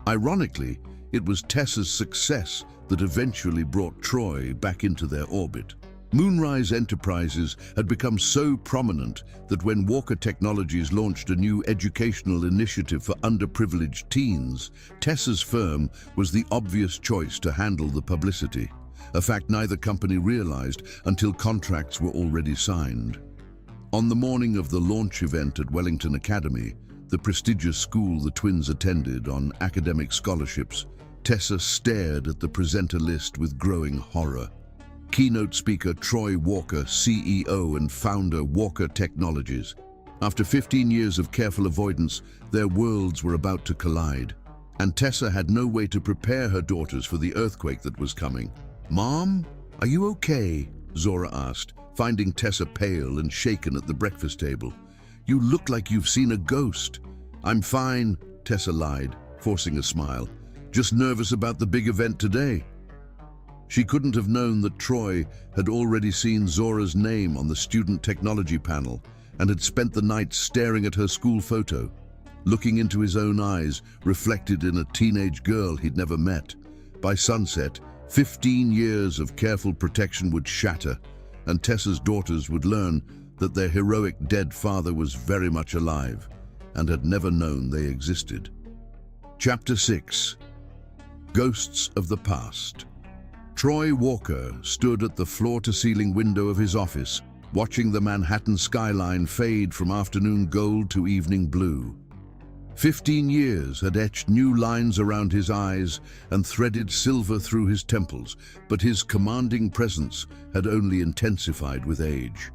Speaker 1: Ironically, it was Tessa's success that eventually brought Troy back into their orbit. Moonrise Enterprises had become so prominent that when Walker Technologies launched a new educational initiative for underprivileged teens, Tessa's firm was the obvious choice to handle the publicity, a fact neither company realized until contracts were already signed. On the morning of the launch event at Wellington Academy, the prestigious school the twins attended on academic scholarships, Tessa stared at the presenter list with growing horror. Keynote speaker Troy Walker, CEO and founder Walker Technologies. After 15 years of careful avoidance, their worlds were about to collide, and Tessa had no way to prepare her daughters for the earthquake that was coming. "Mom, are you okay?" Zora asked, finding Tessa pale and shaken at the breakfast table. "You look like you've seen a ghost." "I'm fine," Tessa lied, forcing a smile. "Just nervous about the big event today." She couldn't have known that Troy had already seen Zora's name on the student technology panel and had spent the night staring at her school photo, looking into his own eyes, reflected in a teenage girl he'd never met. By sunset, 15 years of careful protection would shatter, and Tessa's daughters would learn that their heroic dead father was very much alive and had never known they existed. Chapter 6. Ghosts of the Past. Troy Walker stood at the floor-to-ceiling window of his office, watching the Manhattan skyline fade from afternoon gold to evening blue. 15 years had etched new lines around his eyes and threaded silver through his temples, but his commanding presence had only intensified with age.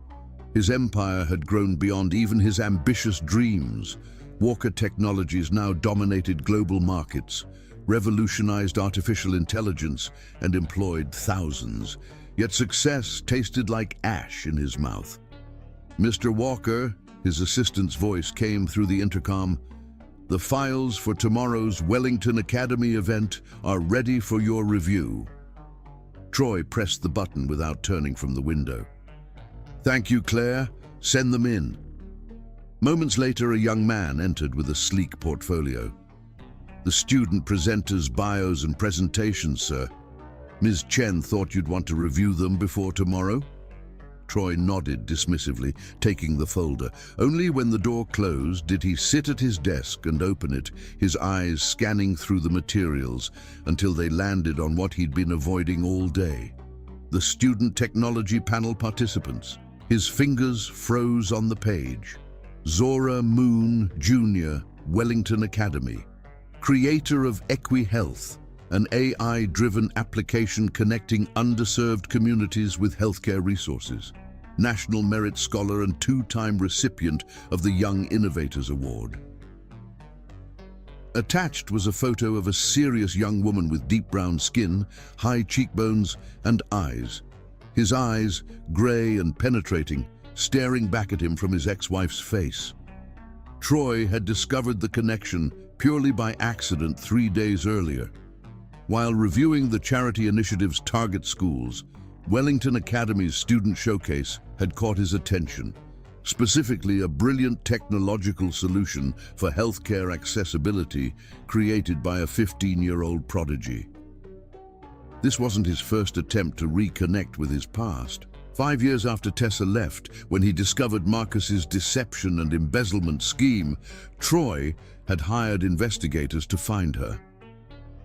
Speaker 1: His empire had grown beyond even his ambitious dreams. Walker Technologies now dominated global markets, revolutionized artificial intelligence, and employed thousands. Yet success tasted like ash in his mouth. "Mr. Walker," his assistant's voice came through the intercom, "the files for tomorrow's Wellington Academy event are ready for your review." Troy pressed the button without turning from the window. "Thank you, Claire. Send them in." Moments later, a young man entered with a sleek portfolio. "The student presenters' bios and presentations, sir. Ms. Chen thought you'd want to review them before tomorrow." Troy nodded dismissively, taking the folder. Only when the door closed did he sit at his desk and open it, his eyes scanning through the materials until they landed on what he'd been avoiding all day: the student technology panel participants. His fingers froze on the page. Zora Moon, Jr., Wellington Academy. Creator of EquiHealth, an AI-driven application connecting underserved communities with healthcare resources. National Merit Scholar and two-time recipient of the Young Innovators Award. Attached was a photo of a serious young woman with deep brown skin, high cheekbones, and eyes. His eyes, grey and penetrating, staring back at him from his ex-wife's face. Troy had discovered the connection purely by accident 3 days earlier. While reviewing the charity initiative's target schools, Wellington Academy's student showcase had caught his attention, specifically a brilliant technological solution for healthcare accessibility created by a 15-year-old prodigy. This wasn't his first attempt to reconnect with his past. 5 years after Tessa left, when he discovered Marcus's deception and embezzlement scheme, Troy had hired investigators to find her.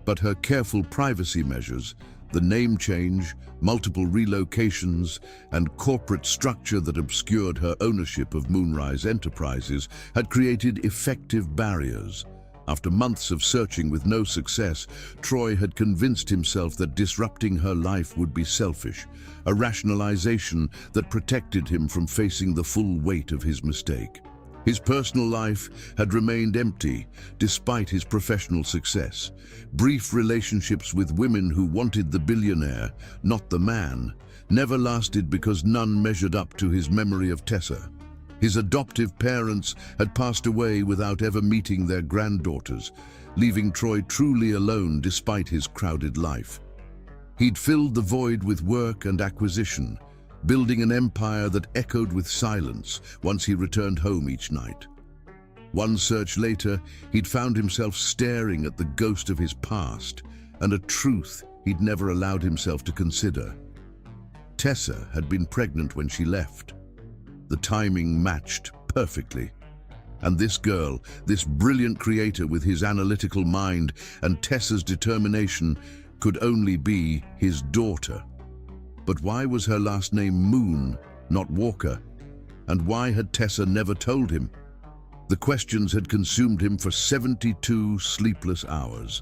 Speaker 1: But her careful privacy measures, the name change, multiple relocations, and corporate structure that obscured her ownership of Moonrise Enterprises had created effective barriers. After months of searching with no success, Troy had convinced himself that disrupting her life would be selfish, a rationalization that protected him from facing the full weight of his mistake. His personal life had remained empty despite his professional success. Brief relationships with women who wanted the billionaire, not the man, never lasted because none measured up to his memory of Tessa. His adoptive parents had passed away without ever meeting their granddaughters, leaving Troy truly alone despite his crowded life. He'd filled the void with work and acquisition, building an empire that echoed with silence once he returned home each night. One search later, he'd found himself staring at the ghost of his past and a truth he'd never allowed himself to consider. Tessa had been pregnant when she left. The timing matched perfectly. And this girl, this brilliant creator with his analytical mind and Tessa's determination, could only be his daughter. But why was her last name Moon, not Walker? And why had Tessa never told him? The questions had consumed him for 72 sleepless hours.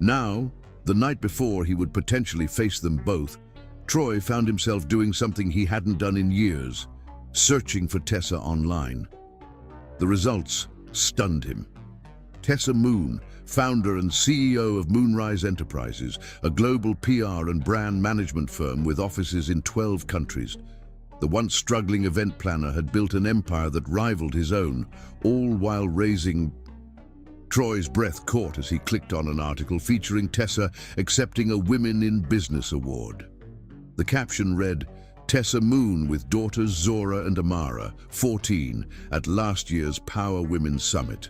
Speaker 1: Now, the night before he would potentially face them both, Troy found himself doing something he hadn't done in years: searching for Tessa online. The results stunned him. Tessa Moon, founder and CEO of Moonrise Enterprises, a global PR and brand management firm with offices in 12 countries. The once struggling event planner had built an empire that rivaled his own, all while raising... Troy's breath caught as he clicked on an article featuring Tessa accepting a Women in Business award. The caption read, "Tessa Moon with daughters Zora and Amara, 14, at last year's Power Women's Summit.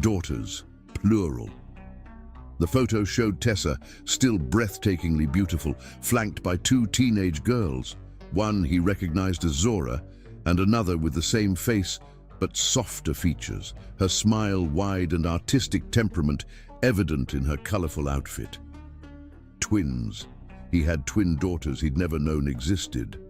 Speaker 1: Daughters, plural." The photo showed Tessa, still breathtakingly beautiful, flanked by two teenage girls. One he recognized as Zora, and another with the same face but softer features, her smile wide and artistic temperament evident in her colorful outfit. Twins. He had twin daughters he'd never known existed.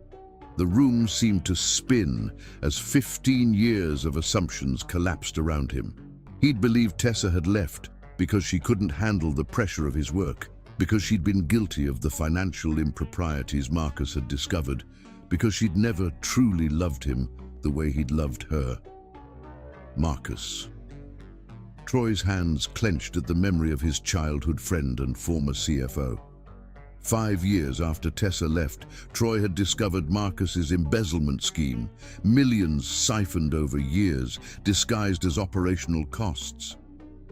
Speaker 1: The room seemed to spin as 15 years of assumptions collapsed around him. He'd believed Tessa had left because she couldn't handle the pressure of his work, because she'd been guilty of the financial improprieties Marcus had discovered, because she'd never truly loved him the way he'd loved her. Marcus. Troy's hands clenched at the memory of his childhood friend and former CFO. 5 years after Tessa left, Troy had discovered Marcus's embezzlement scheme, millions siphoned over years, disguised as operational costs.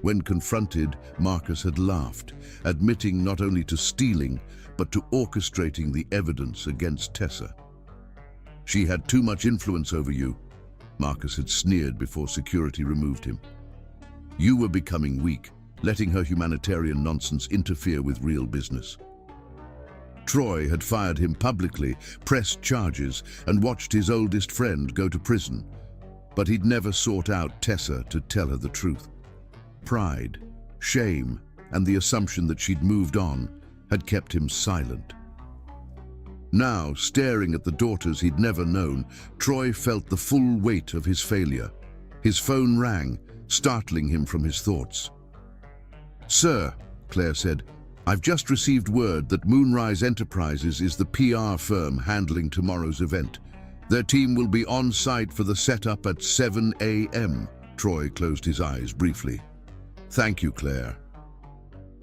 Speaker 1: When confronted, Marcus had laughed, admitting not only to stealing, but to orchestrating the evidence against Tessa. "She had too much influence over you," Marcus had sneered before security removed him. "You were becoming weak, letting her humanitarian nonsense interfere with real business." Troy had fired him publicly, pressed charges, and watched his oldest friend go to prison. But he'd never sought out Tessa to tell her the truth. Pride, shame, and the assumption that she'd moved on had kept him silent. Now, staring at the daughters he'd never known, Troy felt the full weight of his failure. His phone rang, startling him from his thoughts. "Sir," Claire said, "I've just received word that Moonrise Enterprises is the PR firm handling tomorrow's event. Their team will be on site for the setup at 7 a.m. Troy closed his eyes briefly. "Thank you, Claire."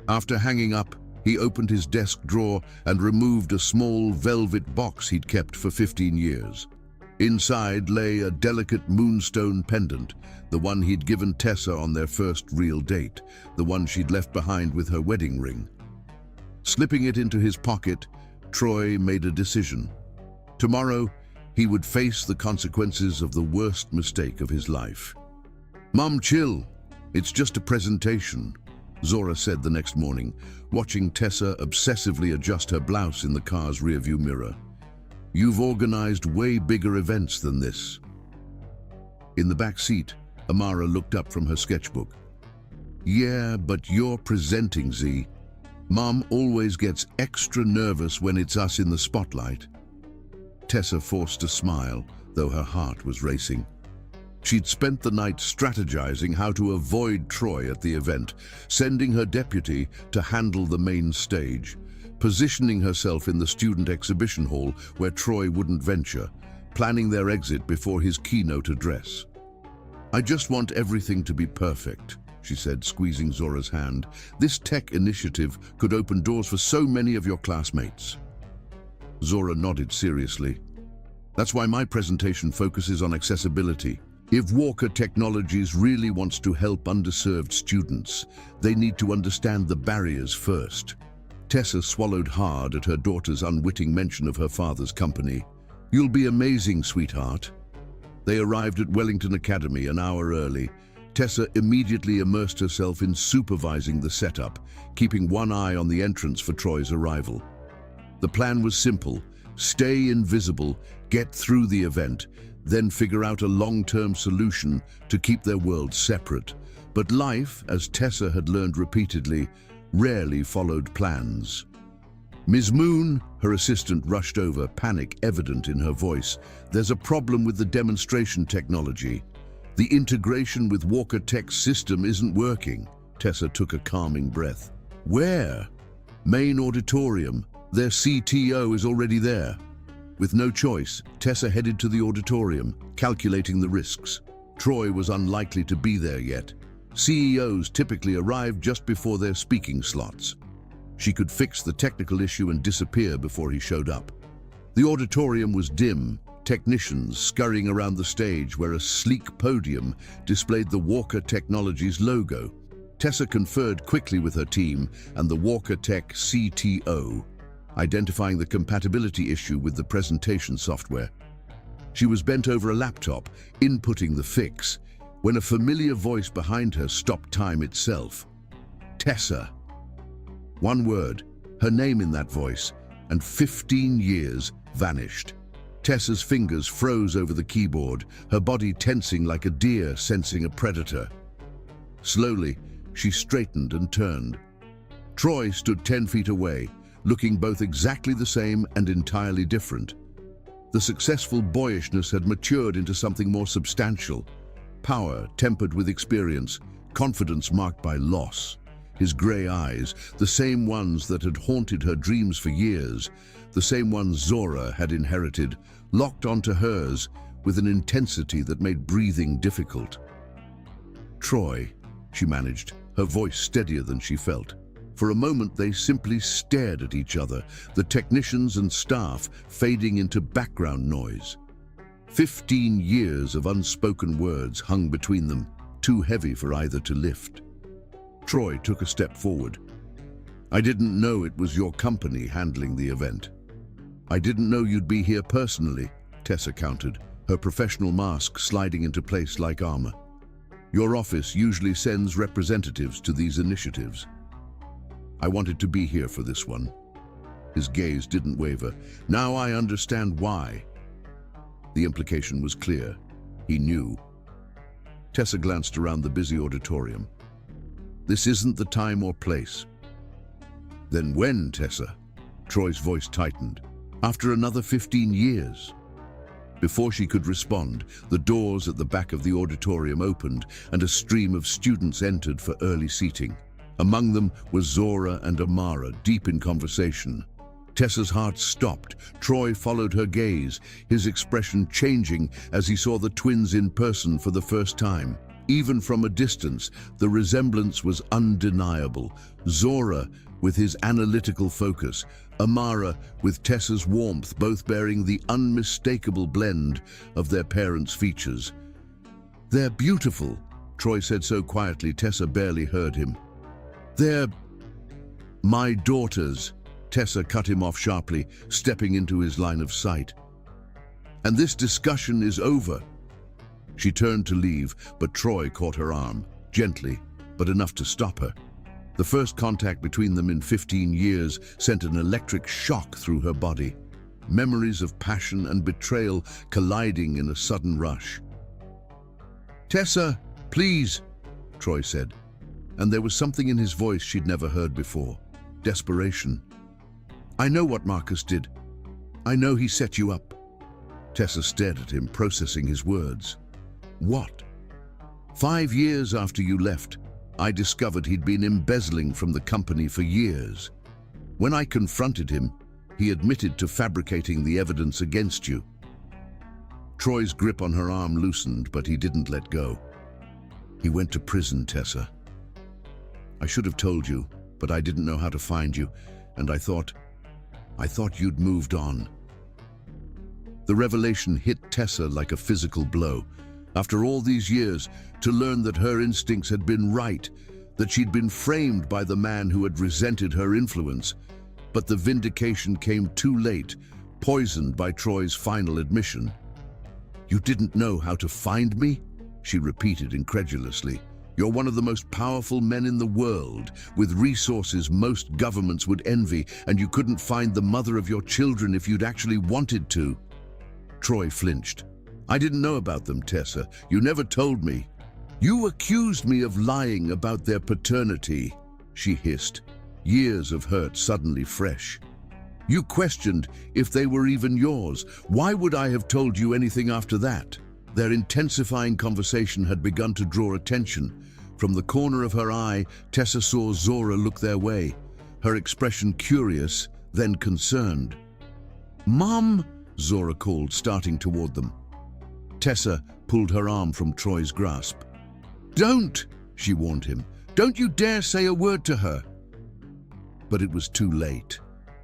Speaker 1: After hanging up, he opened his desk drawer and removed a small velvet box he'd kept for 15 years. Inside lay a delicate moonstone pendant, the one he'd given Tessa on their first real date, the one she'd left behind with her wedding ring. Slipping it into his pocket, Troy made a decision. Tomorrow, he would face the consequences of the worst mistake of his life. "Mom, chill. It's just a presentation," Zora said the next morning, watching Tessa obsessively adjust her blouse in the car's rearview mirror. "You've organized way bigger events than this." In the back seat, Amara looked up from her sketchbook. "Yeah, but you're presenting, Z. Mom always gets extra nervous when it's us in the spotlight." Tessa forced a smile, though her heart was racing. She'd spent the night strategizing how to avoid Troy at the event, sending her deputy to handle the main stage, positioning herself in the student exhibition hall where Troy wouldn't venture, planning their exit before his keynote address. "I just want everything to be perfect," she said, squeezing Zora's hand. "This tech initiative could open doors for so many of your classmates." Zora nodded seriously. "That's why my presentation focuses on accessibility. If Walker Technologies really wants to help underserved students, they need to understand the barriers first." Tessa swallowed hard at her daughter's unwitting mention of her father's company. "You'll be amazing, sweetheart." They arrived at Wellington Academy an hour early. Tessa immediately immersed herself in supervising the setup, keeping one eye on the entrance for Troy's arrival. The plan was simple: stay invisible, get through the event, then figure out a long-term solution to keep their worlds separate. But life, as Tessa had learned repeatedly, rarely followed plans. "Ms. Moon," her assistant rushed over, panic evident in her voice. "There's a problem with the demonstration technology. The integration with Walker Tech's system isn't working." Tessa took a calming breath. "Where?" "Main auditorium. Their CTO is already there." With no choice, Tessa headed to the auditorium, calculating the risks. Troy was unlikely to be there yet. CEOs typically arrived just before their speaking slots. She could fix the technical issue and disappear before he showed up. The auditorium was dim, technicians scurrying around the stage where a sleek podium displayed the Walker Technologies logo. Tessa conferred quickly with her team and the Walker Tech CTO, identifying the compatibility issue with the presentation software. She was bent over a laptop, inputting the fix, when a familiar voice behind her stopped time itself. "Tessa." One word, her name in that voice, and 15 years vanished. Tessa's fingers froze over the keyboard, her body tensing like a deer sensing a predator. Slowly, she straightened and turned. Troy stood 10 feet away, looking both exactly the same and entirely different. The successful boyishness had matured into something more substantial. Power tempered with experience, confidence marked by loss. His grey eyes, the same ones that had haunted her dreams for years, the same ones Zora had inherited, locked onto hers with an intensity that made breathing difficult. "Troy," she managed, her voice steadier than she felt. For a moment they simply stared at each other, the technicians and staff fading into background noise. 15 years of unspoken words hung between them, too heavy for either to lift. Troy took a step forward. "I didn't know it was your company handling the event." "I didn't know you'd be here personally," Tessa countered, her professional mask sliding into place like armor. "Your office usually sends representatives to these initiatives." "I wanted to be here for this one." His gaze didn't waver. "Now I understand why." The implication was clear. He knew. Tessa glanced around the busy auditorium. "This isn't the time or place." "Then when, Tessa?" Troy's voice tightened. "After another 15 years. Before she could respond, the doors at the back of the auditorium opened and a stream of students entered for early seating. Among them was Zora and Amara, deep in conversation. Tessa's heart stopped. Troy followed her gaze, his expression changing as he saw the twins in person for the first time. Even from a distance, the resemblance was undeniable. Zora with his analytical focus, Amara with Tessa's warmth, both bearing the unmistakable blend of their parents' features. "They're beautiful," Troy said so quietly Tessa barely heard him. "They're my daughters," Tessa cut him off sharply, stepping into his line of sight. "And this discussion is over." She turned to leave, but Troy caught her arm, gently, but enough to stop her. The first contact between them in 15 years sent an electric shock through her body, memories of passion and betrayal colliding in a sudden rush. "Tessa, please," Troy said, and there was something in his voice she'd never heard before, desperation. "I know what Marcus did. I know he set you up." Tessa stared at him, processing his words. "What?" "5 years after you left, I discovered he'd been embezzling from the company for years. When I confronted him, he admitted to fabricating the evidence against you." Troy's grip on her arm loosened, but he didn't let go. "He went to prison, Tessa. I should have told you, but I didn't know how to find you, and I thought you'd moved on." The revelation hit Tessa like a physical blow. After all these years, to learn that her instincts had been right, that she'd been framed by the man who had resented her influence. But the vindication came too late, poisoned by Troy's final admission. "You didn't know how to find me?" she repeated incredulously. "You're one of the most powerful men in the world, with resources most governments would envy, and you couldn't find the mother of your children if you'd actually wanted to." Troy flinched. "I didn't know about them, Tessa. You never told me." "You accused me of lying about their paternity," she hissed, years of hurt suddenly fresh. "You questioned if they were even yours. Why would I have told you anything after that?" Their intensifying conversation had begun to draw attention. From the corner of her eye, Tessa saw Zora look their way, her expression curious, then concerned. "Mom," Zora called, starting toward them. Tessa pulled her arm from Troy's grasp. "Don't," she warned him. "Don't you dare say a word to her." But it was too late.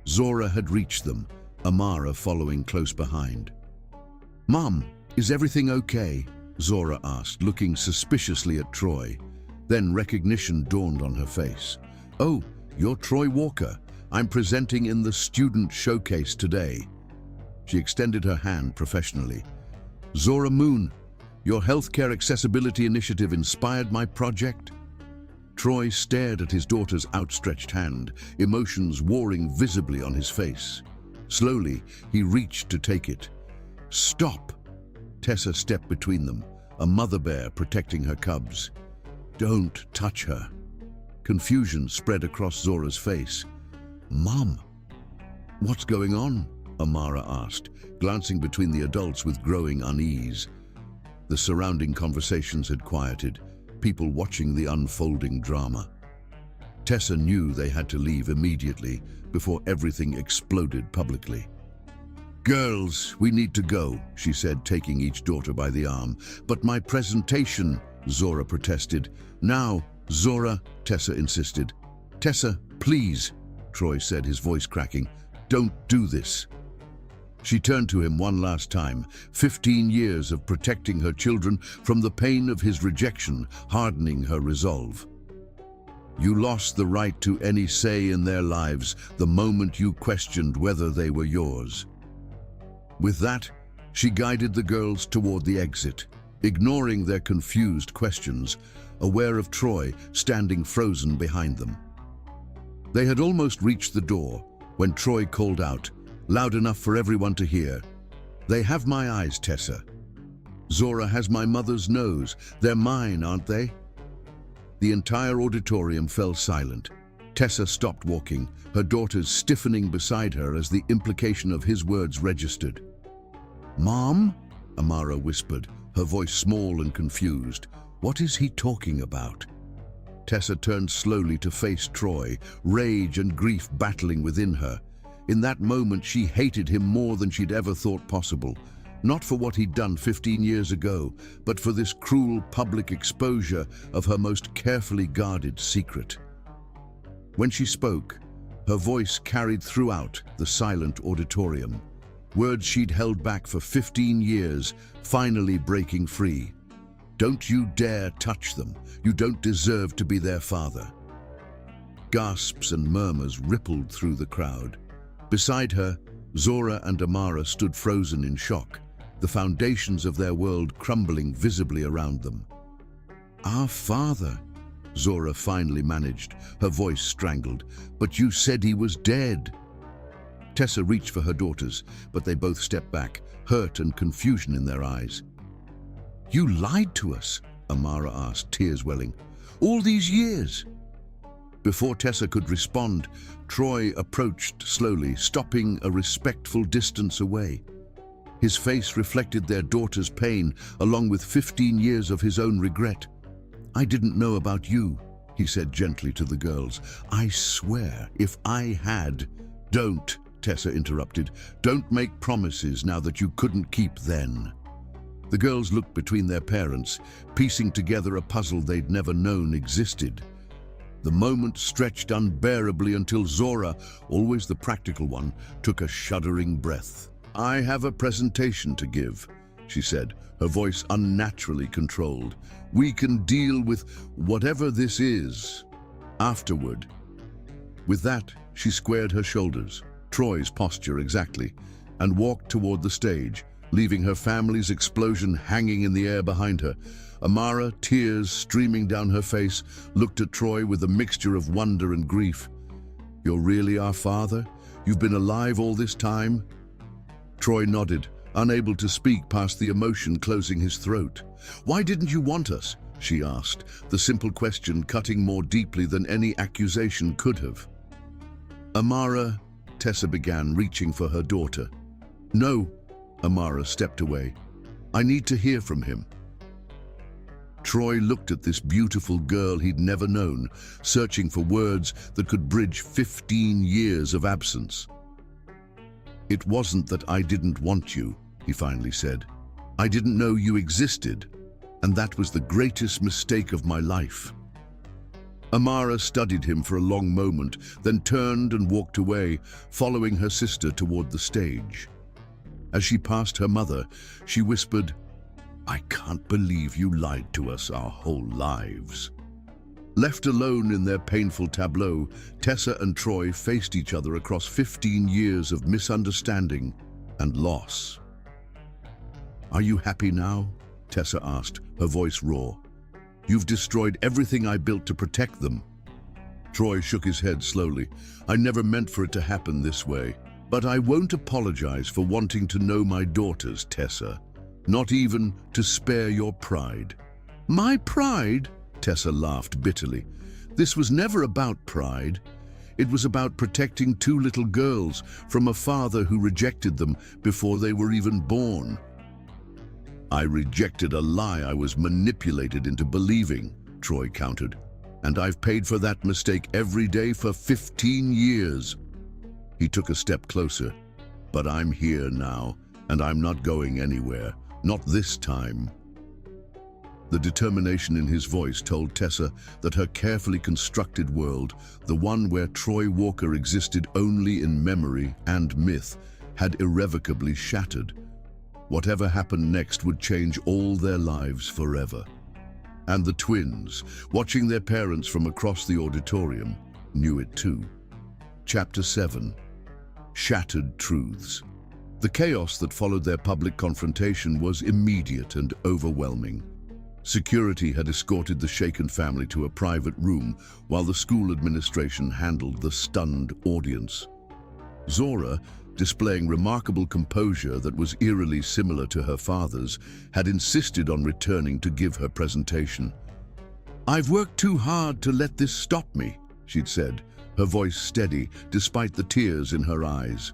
Speaker 1: Zora had reached them, Amara following close behind. "Mom, is everything okay?" Zora asked, looking suspiciously at Troy. Then recognition dawned on her face. "Oh, you're Troy Walker. I'm presenting in the student showcase today." She extended her hand professionally. "Zora Moon, your healthcare accessibility initiative inspired my project." Troy stared at his daughter's outstretched hand, emotions warring visibly on his face. Slowly, he reached to take it. "Stop!" Tessa stepped between them, a mother bear protecting her cubs. "Don't touch her." Confusion spread across Zora's face. "Mom, what's going on?" Amara asked, glancing between the adults with growing unease. The surrounding conversations had quieted, people watching the unfolding drama. Tessa knew they had to leave immediately before everything exploded publicly. "Girls, we need to go," she said, taking each daughter by the arm. "But my presentation," Zora protested. "Now, Zora," Tessa insisted. "Tessa, please," Troy said, his voice cracking. "Don't do this." She turned to him one last time, 15 years of protecting her children from the pain of his rejection, hardening her resolve. "You lost the right to any say in their lives the moment you questioned whether they were yours." With that, she guided the girls toward the exit, ignoring their confused questions, aware of Troy standing frozen behind them. They had almost reached the door when Troy called out, loud enough for everyone to hear, "They have my eyes, Tessa. Zora has my mother's nose. They're mine, aren't they?" The entire auditorium fell silent. Tessa stopped walking, her daughters stiffening beside her as the implication of his words registered. "Mom?" Amara whispered, her voice small and confused. "What is he talking about?" Tessa turned slowly to face Troy, rage and grief battling within her. In that moment, she hated him more than she'd ever thought possible. Not for what he'd done 15 years ago, but for this cruel public exposure of her most carefully guarded secret. When she spoke, her voice carried throughout the silent auditorium. Words she'd held back for 15 years, finally breaking free. "Don't you dare touch them. You don't deserve to be their father." Gasps and murmurs rippled through the crowd. Beside her, Zora and Amara stood frozen in shock, the foundations of their world crumbling visibly around them. "Our father," Zora finally managed, her voice strangled. "But you said he was dead." Tessa reached for her daughters, but they both stepped back, hurt and confusion in their eyes. "You lied to us," Amara asked, tears welling. "All these years?" Before Tessa could respond, Troy approached slowly, stopping a respectful distance away. His face reflected their daughter's pain, along with 15 years of his own regret. "I didn't know about you," he said gently to the girls. "I swear, if I had—" "Don't," Tessa interrupted. "Don't make promises now that you couldn't keep then." The girls looked between their parents, piecing together a puzzle they'd never known existed. The moment stretched unbearably until Zora, always the practical one, took a shuddering breath. "I have a presentation to give," she said, her voice unnaturally controlled. "We can deal with whatever this is afterward." With that, she squared her shoulders, Troy's posture exactly, and walked toward the stage, leaving her family's explosion hanging in the air behind her. Amara, tears streaming down her face, looked at Troy with a mixture of wonder and grief. "You're really our father? You've been alive all this time?" Troy nodded, unable to speak past the emotion closing his throat. "Why didn't you want us?" she asked, the simple question cutting more deeply than any accusation could have. "Amara," Tessa began, reaching for her daughter. "No," Amara stepped away. "I need to hear from him." Troy looked at this beautiful girl he'd never known, searching for words that could bridge 15 years of absence. "It wasn't that I didn't want you," he finally said. "I didn't know you existed, and that was the greatest mistake of my life." Amara studied him for a long moment, then turned and walked away, following her sister toward the stage. As she passed her mother, she whispered, "I can't believe you lied to us our whole lives." Left alone in their painful tableau, Tessa and Troy faced each other across 15 years of misunderstanding and loss. "Are you happy now?" Tessa asked, her voice raw. You've destroyed everything I built to protect them." Troy shook his head slowly. "I never meant for it to happen this way. But I won't apologize for wanting to know my daughters, Tessa. Not even to spare your pride." "My pride?" Tessa laughed bitterly. "This was never about pride. It was about protecting two little girls from a father who rejected them before they were even born." "I rejected a lie I was manipulated into believing," Troy countered. "And I've paid for that mistake every day for 15 years. He took a step closer. "But I'm here now, and I'm not going anywhere. Not this time." The determination in his voice told Tessa that her carefully constructed world, the one where Troy Walker existed only in memory and myth, had irrevocably shattered. Whatever happened next would change all their lives forever. And the twins, watching their parents from across the auditorium, knew it too. Chapter 7. Shattered Truths. The chaos that followed their public confrontation was immediate and overwhelming. Security had escorted the shaken family to a private room while the school administration handled the stunned audience. Zora, displaying remarkable composure that was eerily similar to her father's, had insisted on returning to give her presentation. "I've worked too hard to let this stop me," she'd said, her voice steady despite the tears in her eyes.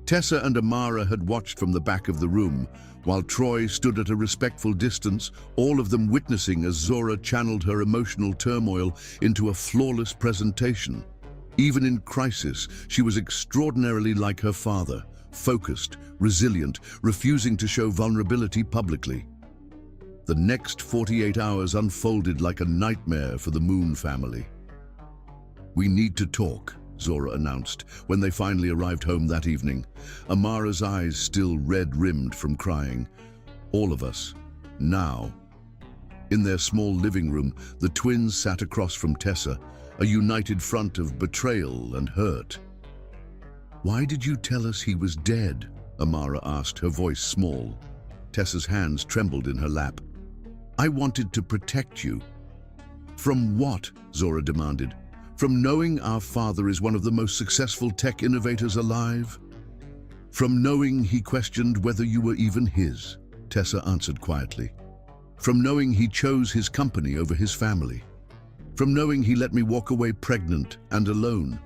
Speaker 1: Tessa and Amara had watched from the back of the room, while Troy stood at a respectful distance, all of them witnessing as Zora channeled her emotional turmoil into a flawless presentation. Even in crisis, she was extraordinarily like her father, focused, resilient, refusing to show vulnerability publicly. The next 48 hours unfolded like a nightmare for the Moon family. "We need to talk," Zora announced when they finally arrived home that evening, Amara's eyes still red-rimmed from crying. "All of us. Now." In their small living room, the twins sat across from Tessa, a united front of betrayal and hurt. "Why did you tell us he was dead?" Amara asked, her voice small. Tessa's hands trembled in her lap. "I wanted to protect you." "From what?" Zora demanded. "From knowing our father is one of the most successful tech innovators alive?" "From knowing he questioned whether you were even his," Tessa answered quietly. "From knowing he chose his company over his family. From knowing he let me walk away pregnant and alone."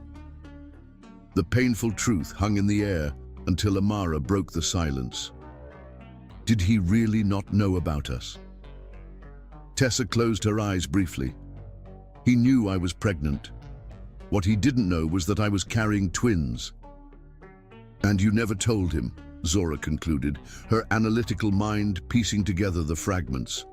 Speaker 1: The painful truth hung in the air until Amara broke the silence. "Did he really not know about us?" Tessa closed her eyes briefly. "He knew I was pregnant. What he didn't know was that I was carrying twins." "And you never told him," Zora concluded, her analytical mind piecing together the fragments.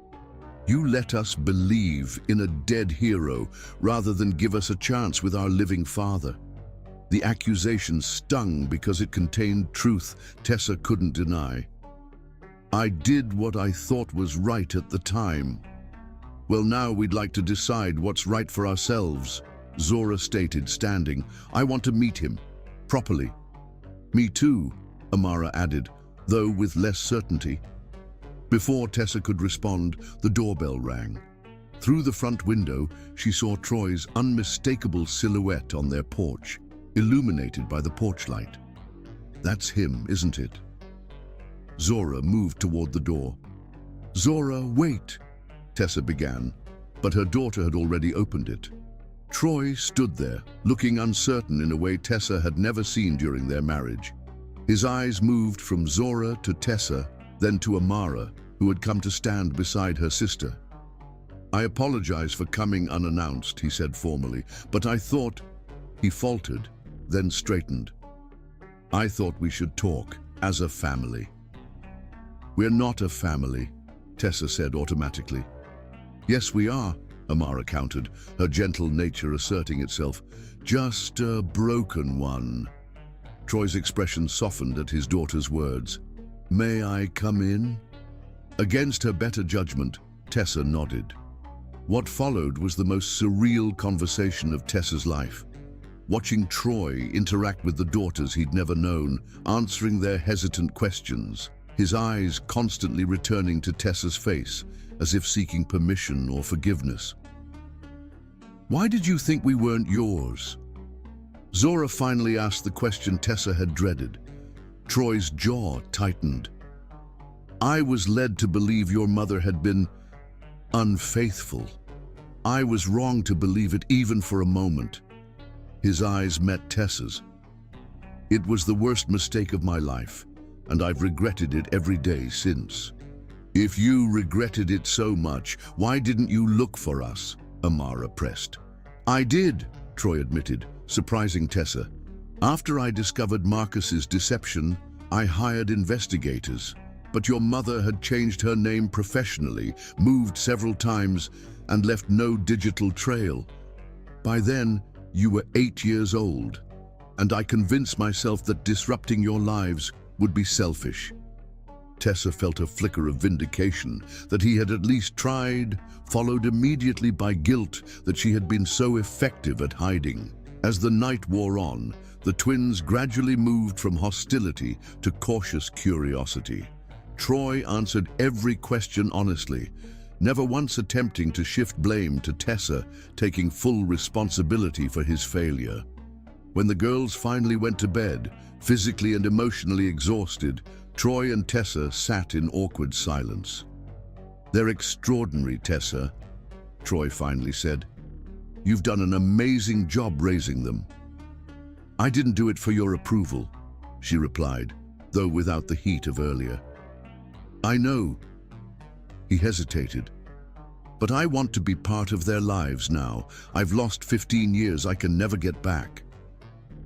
Speaker 1: "You let us believe in a dead hero rather than give us a chance with our living father." The accusation stung because it contained truth Tessa couldn't deny. "I did what I thought was right at the time." "Well, now we'd like to decide what's right for ourselves," Zora stated, standing. "I want to meet him, properly." "Me too," Amara added, though with less certainty. Before Tessa could respond, the doorbell rang. Through the front window, she saw Troy's unmistakable silhouette on their porch, illuminated by the porch light. "That's him, isn't it?" Zora moved toward the door. "Zora, wait," Tessa began, but her daughter had already opened it. Troy stood there, looking uncertain in a way Tessa had never seen during their marriage. His eyes moved from Zora to Tessa, then to Amara, who had come to stand beside her sister. "I apologize for coming unannounced," he said formally, "but I thought—" He faltered, then straightened. "I thought we should talk, as a family." "We're not a family," Tessa said automatically. "Yes, we are," Amara countered, her gentle nature asserting itself. "Just a broken one." Troy's expression softened at his daughter's words. "May I come in?" Against her better judgment, Tessa nodded. What followed was the most surreal conversation of Tessa's life. Watching Troy interact with the daughters he'd never known, answering their hesitant questions, his eyes constantly returning to Tessa's face, as if seeking permission or forgiveness. "Why did you think we weren't yours?" Zora finally asked the question Tessa had dreaded. Troy's jaw tightened. "I was led to believe your mother had been unfaithful. I was wrong to believe it even for a moment." His eyes met Tessa's. "It was the worst mistake of my life, and I've regretted it every day since." "If you regretted it so much, why didn't you look for us?" Amara pressed. "I did," Troy admitted, surprising Tessa. "After I discovered Marcus's deception, I hired investigators. But your mother had changed her name professionally, moved several times, and left no digital trail. By then, you were 8 years old, and I convinced myself that disrupting your lives would be selfish." Tessa felt a flicker of vindication that he had at least tried, followed immediately by guilt that she had been so effective at hiding. As the night wore on, the twins gradually moved from hostility to cautious curiosity. Troy answered every question honestly, never once attempting to shift blame to Tessa, taking full responsibility for his failure. When the girls finally went to bed, physically and emotionally exhausted, Troy and Tessa sat in awkward silence. "They're extraordinary, Tessa," Troy finally said. "You've done an amazing job raising them." "I didn't do it for your approval," she replied, though without the heat of earlier. "I know." He hesitated. "But I want to be part of their lives now. I've lost 15 years I can never get back."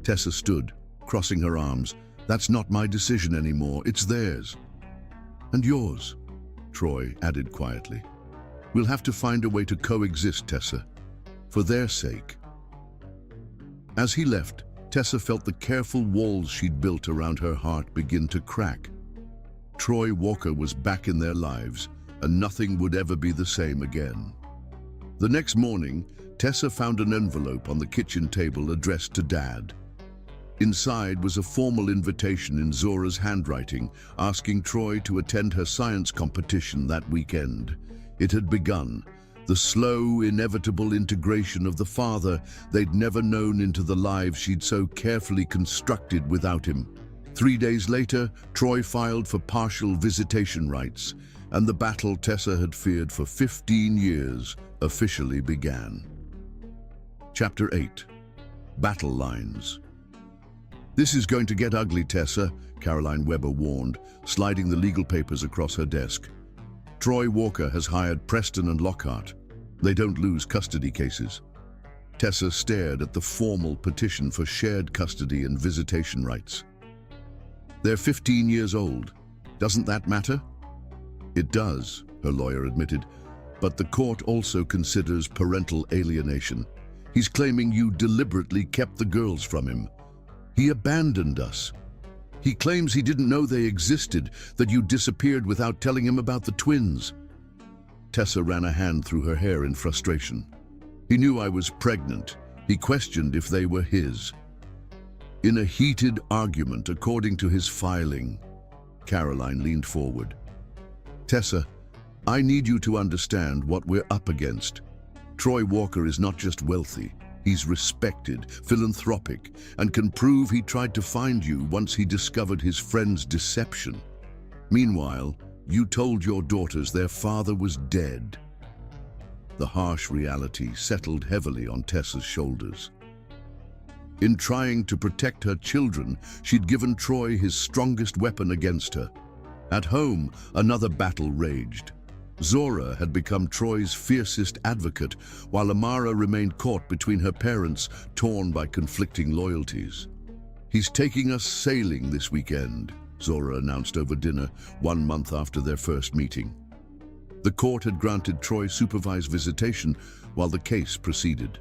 Speaker 1: Tessa stood, crossing her arms. "That's not my decision anymore, it's theirs." "And yours," Troy added quietly. "We'll have to find a way to coexist, Tessa, for their sake." As he left, Tessa felt the careful walls she'd built around her heart begin to crack. Troy Walker was back in their lives, and nothing would ever be the same again. The next morning, Tessa found an envelope on the kitchen table addressed to Dad. Inside was a formal invitation in Zora's handwriting, asking Troy to attend her science competition that weekend. It had begun, the slow, inevitable integration of the father they'd never known into the lives she'd so carefully constructed without him. 3 days later, Troy filed for partial visitation rights, and the battle Tessa had feared for 15 years officially began. Chapter 8. Battle Lines. "This is going to get ugly, Tessa," Caroline Weber warned, sliding the legal papers across her desk. "Troy Walker has hired Preston and Lockhart. They don't lose custody cases." Tessa stared at the formal petition for shared custody and visitation rights. "They're 15 years old. Doesn't that matter?" "It does," her lawyer admitted, "but the court also considers parental alienation. He's claiming you deliberately kept the girls from him. He abandoned us. He claims he didn't know they existed, that you disappeared without telling him about the twins." Tessa ran a hand through her hair in frustration. "He knew I was pregnant. He questioned if they were his." In a heated argument, according to his filing, Caroline leaned forward. "Tessa, I need you to understand what we're up against. Troy Walker is not just wealthy. He's respected, philanthropic, and can prove he tried to find you once he discovered his friend's deception. Meanwhile, you told your daughters their father was dead." The harsh reality settled heavily on Tessa's shoulders. In trying to protect her children, she'd given Troy his strongest weapon against her. At home, another battle raged. Zora had become Troy's fiercest advocate, while Amara remained caught between her parents, torn by conflicting loyalties. "He's taking us sailing this weekend," Zora announced over dinner, 1 month after their first meeting. The court had granted Troy supervised visitation while the case proceeded.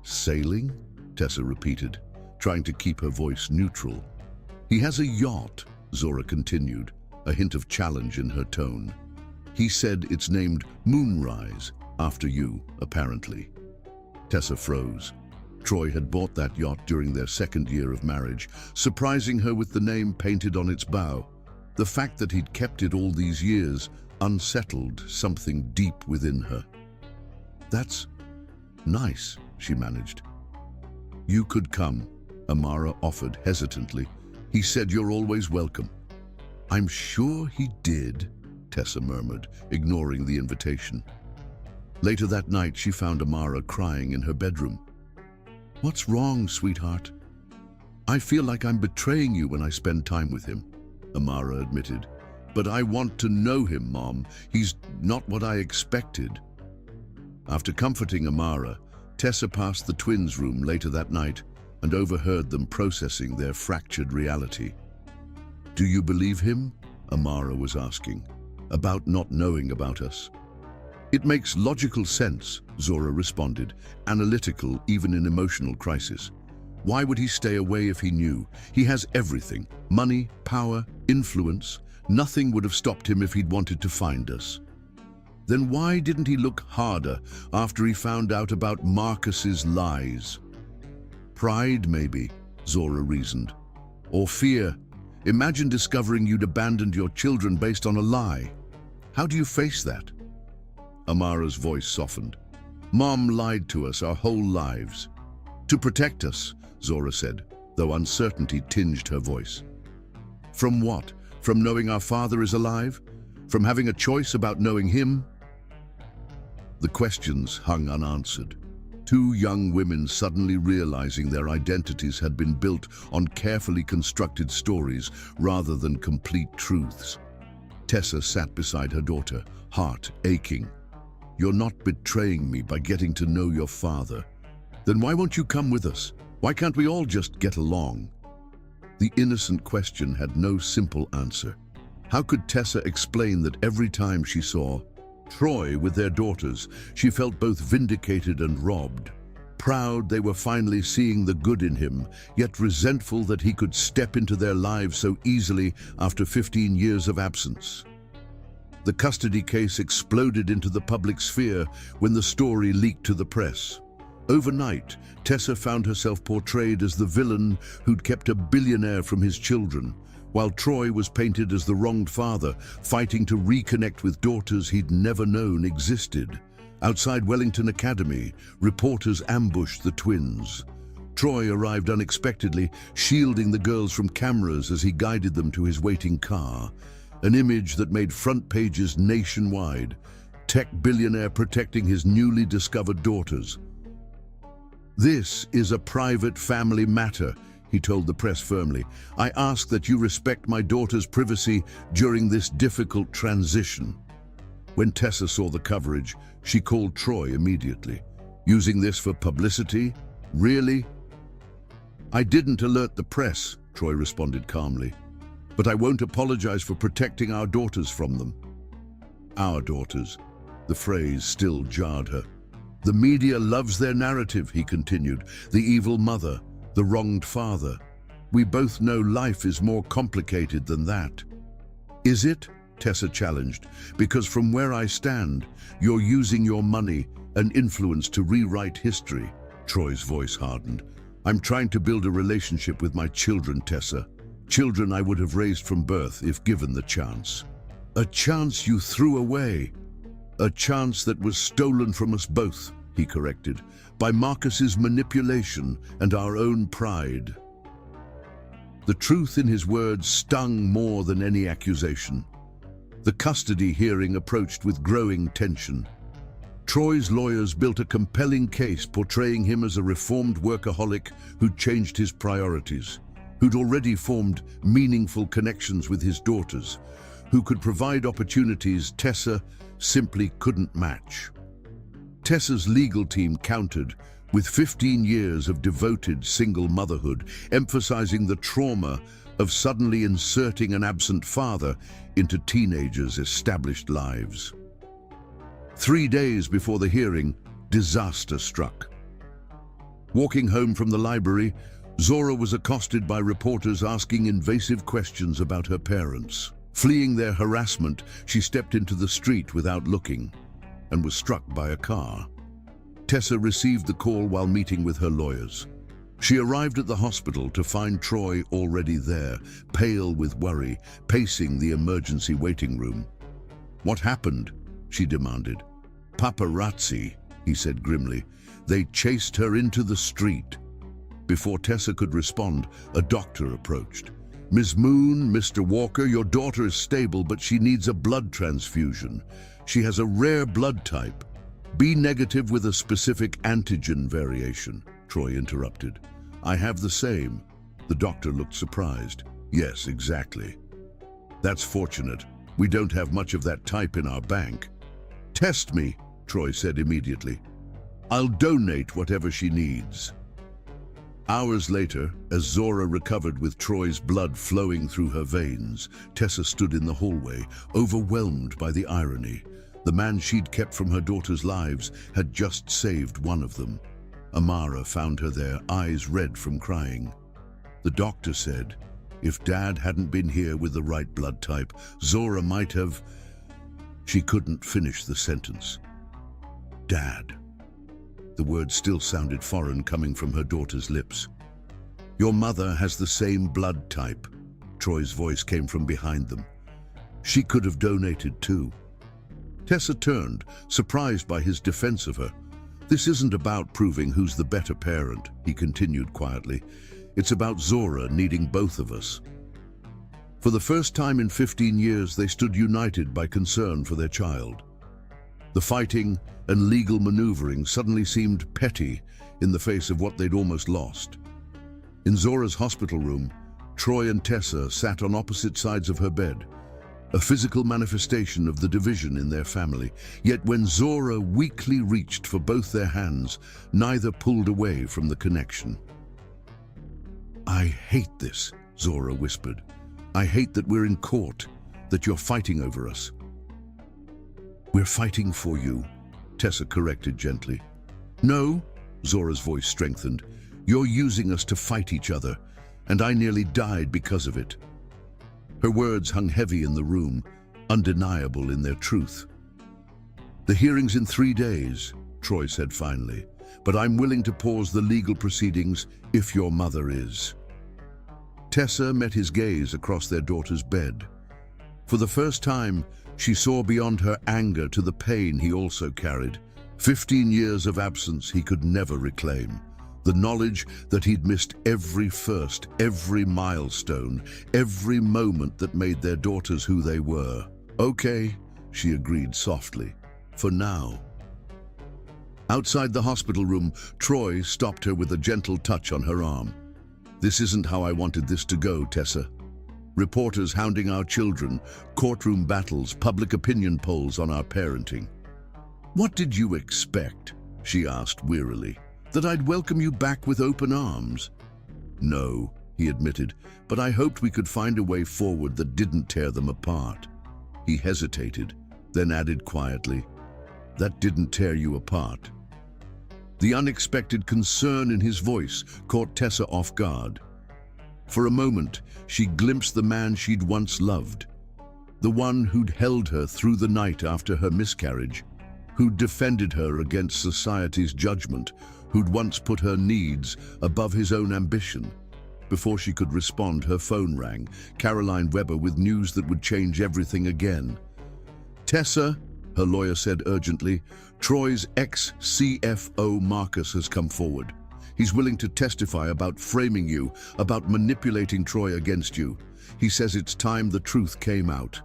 Speaker 1: "Sailing?" Tessa repeated, trying to keep her voice neutral. "He has a yacht," Zora continued, a hint of challenge in her tone. "He said it's named Moonrise, after you, apparently." Tessa froze. Troy had bought that yacht during their second year of marriage, surprising her with the name painted on its bow. The fact that he'd kept it all these years unsettled something deep within her. "That's nice," she managed. "You could come," Amara offered hesitantly. "He said you're always welcome." "I'm sure he did," Tessa murmured, ignoring the invitation. Later that night, she found Amara crying in her bedroom. "What's wrong, sweetheart?" "I feel like I'm betraying you when I spend time with him," Amara admitted. "But I want to know him, Mom. He's not what I expected." After comforting Amara, Tessa passed the twins' room later that night and overheard them processing their fractured reality. "Do you believe him?" Amara was asking. "About not knowing about us?" "It makes logical sense," Zora responded, analytical even in emotional crisis. "Why would he stay away if he knew? He has everything: money, power, influence. Nothing would have stopped him if he'd wanted to find us." "Then why didn't he look harder after he found out about Marcus's lies?" "Pride, maybe," Zora reasoned. "Or fear. Imagine discovering you'd abandoned your children based on a lie. How do you face that?" Amara's voice softened. "Mom lied to us our whole lives. To protect us," Zora said, though uncertainty tinged her voice. "From what? From knowing our father is alive? From having a choice about knowing him?" The questions hung unanswered. Two young women suddenly realizing their identities had been built on carefully constructed stories rather than complete truths. Tessa sat beside her daughter, heart aching. "You're not betraying me by getting to know your father. Then why won't you come with us? Why can't we all just get along?" The innocent question had no simple answer. How could Tessa explain that every time she saw Troy with their daughters, she felt both vindicated and robbed? Proud they were finally seeing the good in him, yet resentful that he could step into their lives so easily after 15 years of absence. The custody case exploded into the public sphere when the story leaked to the press. Overnight, Tessa found herself portrayed as the villain who'd kept a billionaire from his children, while Troy was painted as the wronged father, fighting to reconnect with daughters he'd never known existed. Outside Wellington Academy, reporters ambushed the twins. Troy arrived unexpectedly, shielding the girls from cameras as he guided them to his waiting car. An image that made front pages nationwide. Tech billionaire protecting his newly discovered daughters. "This is a private family matter," he told the press firmly. "I ask that you respect my daughter's privacy during this difficult transition." When Tessa saw the coverage, she called Troy immediately. "Using this for publicity? Really?" "I didn't alert the press," Troy responded calmly. "But I won't apologize for protecting our daughters from them." "Our daughters." The phrase still jarred her. "The media loves their narrative," he continued. "The evil mother, the wronged father. We both know life is more complicated than that." "Is it?" Tessa challenged. "Because from where I stand, you're using your money and influence to rewrite history." Troy's voice hardened. "I'm trying to build a relationship with my children, Tessa. Children I would have raised from birth if given the chance." "A chance you threw away." "A chance that was stolen from us both," he corrected, "by Marcus's manipulation and our own pride." The truth in his words stung more than any accusation. The custody hearing approached with growing tension. Troy's lawyers built a compelling case portraying him as a reformed workaholic who'd changed his priorities, who'd already formed meaningful connections with his daughters, who could provide opportunities Tessa simply couldn't match. Tessa's legal team countered with 15 years of devoted single motherhood, emphasizing the trauma of suddenly inserting an absent father into teenagers' established lives. 3 days before the hearing, disaster struck. Walking home from the library, Zora was accosted by reporters asking invasive questions about her parents. Fleeing their harassment, she stepped into the street without looking and was struck by a car. Tessa received the call while meeting with her lawyers. She arrived at the hospital to find Troy already there, pale with worry, pacing the emergency waiting room. "What happened?" she demanded. "Paparazzi," he said grimly. "They chased her into the street." Before Tessa could respond, a doctor approached. "Ms. Moon, Mr. Walker, your daughter is stable, but she needs a blood transfusion. She has a rare blood type. B negative with a specific antigen variation," Troy interrupted. "I have the same." The doctor looked surprised. "Yes, exactly." "That's fortunate. We don't have much of that type in our bank." "Test me," Troy said immediately. "I'll donate whatever she needs." Hours later, as Zora recovered with Troy's blood flowing through her veins, Tessa stood in the hallway, overwhelmed by the irony. The man she'd kept from her daughter's lives had just saved one of them. Amara found her there, eyes red from crying. The doctor said, if Dad hadn't been here with the right blood type, Zora might have... She couldn't finish the sentence. Dad. The word still sounded foreign coming from her daughter's lips. "Your mother has the same blood type." Troy's voice came from behind them. "She could have donated too." Tessa turned, surprised by his defense of her. "This isn't about proving who's the better parent," he continued quietly. "It's about Zora needing both of us." For the first time in 15 years, they stood united by concern for their child. The fighting and legal maneuvering suddenly seemed petty in the face of what they'd almost lost. In Zora's hospital room, Troy and Tessa sat on opposite sides of her bed, a physical manifestation of the division in their family. Yet when Zora weakly reached for both their hands, neither pulled away from the connection. "I hate this," Zora whispered. "I hate that we're in court, that you're fighting over us." "We're fighting for you," Tessa corrected gently. "No," Zora's voice strengthened. "You're using us to fight each other, and I nearly died because of it." Her words hung heavy in the room, undeniable in their truth. "The hearing's in 3 days," Troy said finally, "but I'm willing to pause the legal proceedings if your mother is." Tessa met his gaze across their daughter's bed. For the first time, she saw beyond her anger to the pain he also carried. 15 years of absence he could never reclaim. The knowledge that he'd missed every first, every milestone, every moment that made their daughters who they were. "Okay," she agreed softly, "for now." Outside the hospital room, Troy stopped her with a gentle touch on her arm. "This isn't how I wanted this to go, Tessa. Reporters hounding our children, courtroom battles, public opinion polls on our parenting." "What did you expect?" she asked wearily. "That I'd welcome you back with open arms?" "No," he admitted, "but I hoped we could find a way forward that didn't tear them apart." He hesitated, then added quietly, "That didn't tear you apart." The unexpected concern in his voice caught Tessa off guard. For a moment, she glimpsed the man she'd once loved, the one who'd held her through the night after her miscarriage, who'd defended her against society's judgment, who'd once put her needs above his own ambition. Before she could respond, her phone rang, Caroline Weber with news that would change everything again. "Tessa," her lawyer said urgently, "Troy's ex-CFO Marcus has come forward. He's willing to testify about framing you, about manipulating Troy against you. He says it's time the truth came out."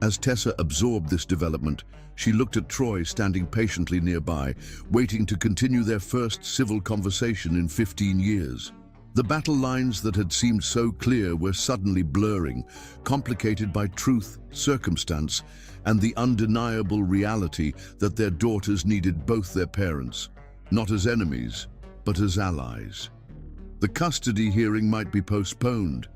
Speaker 1: As Tessa absorbed this development, she looked at Troy standing patiently nearby, waiting to continue their first civil conversation in 15 years. The battle lines that had seemed so clear were suddenly blurring, complicated by truth, circumstance, and the undeniable reality that their daughters needed both their parents, not as enemies, but as allies. The custody hearing might be postponed,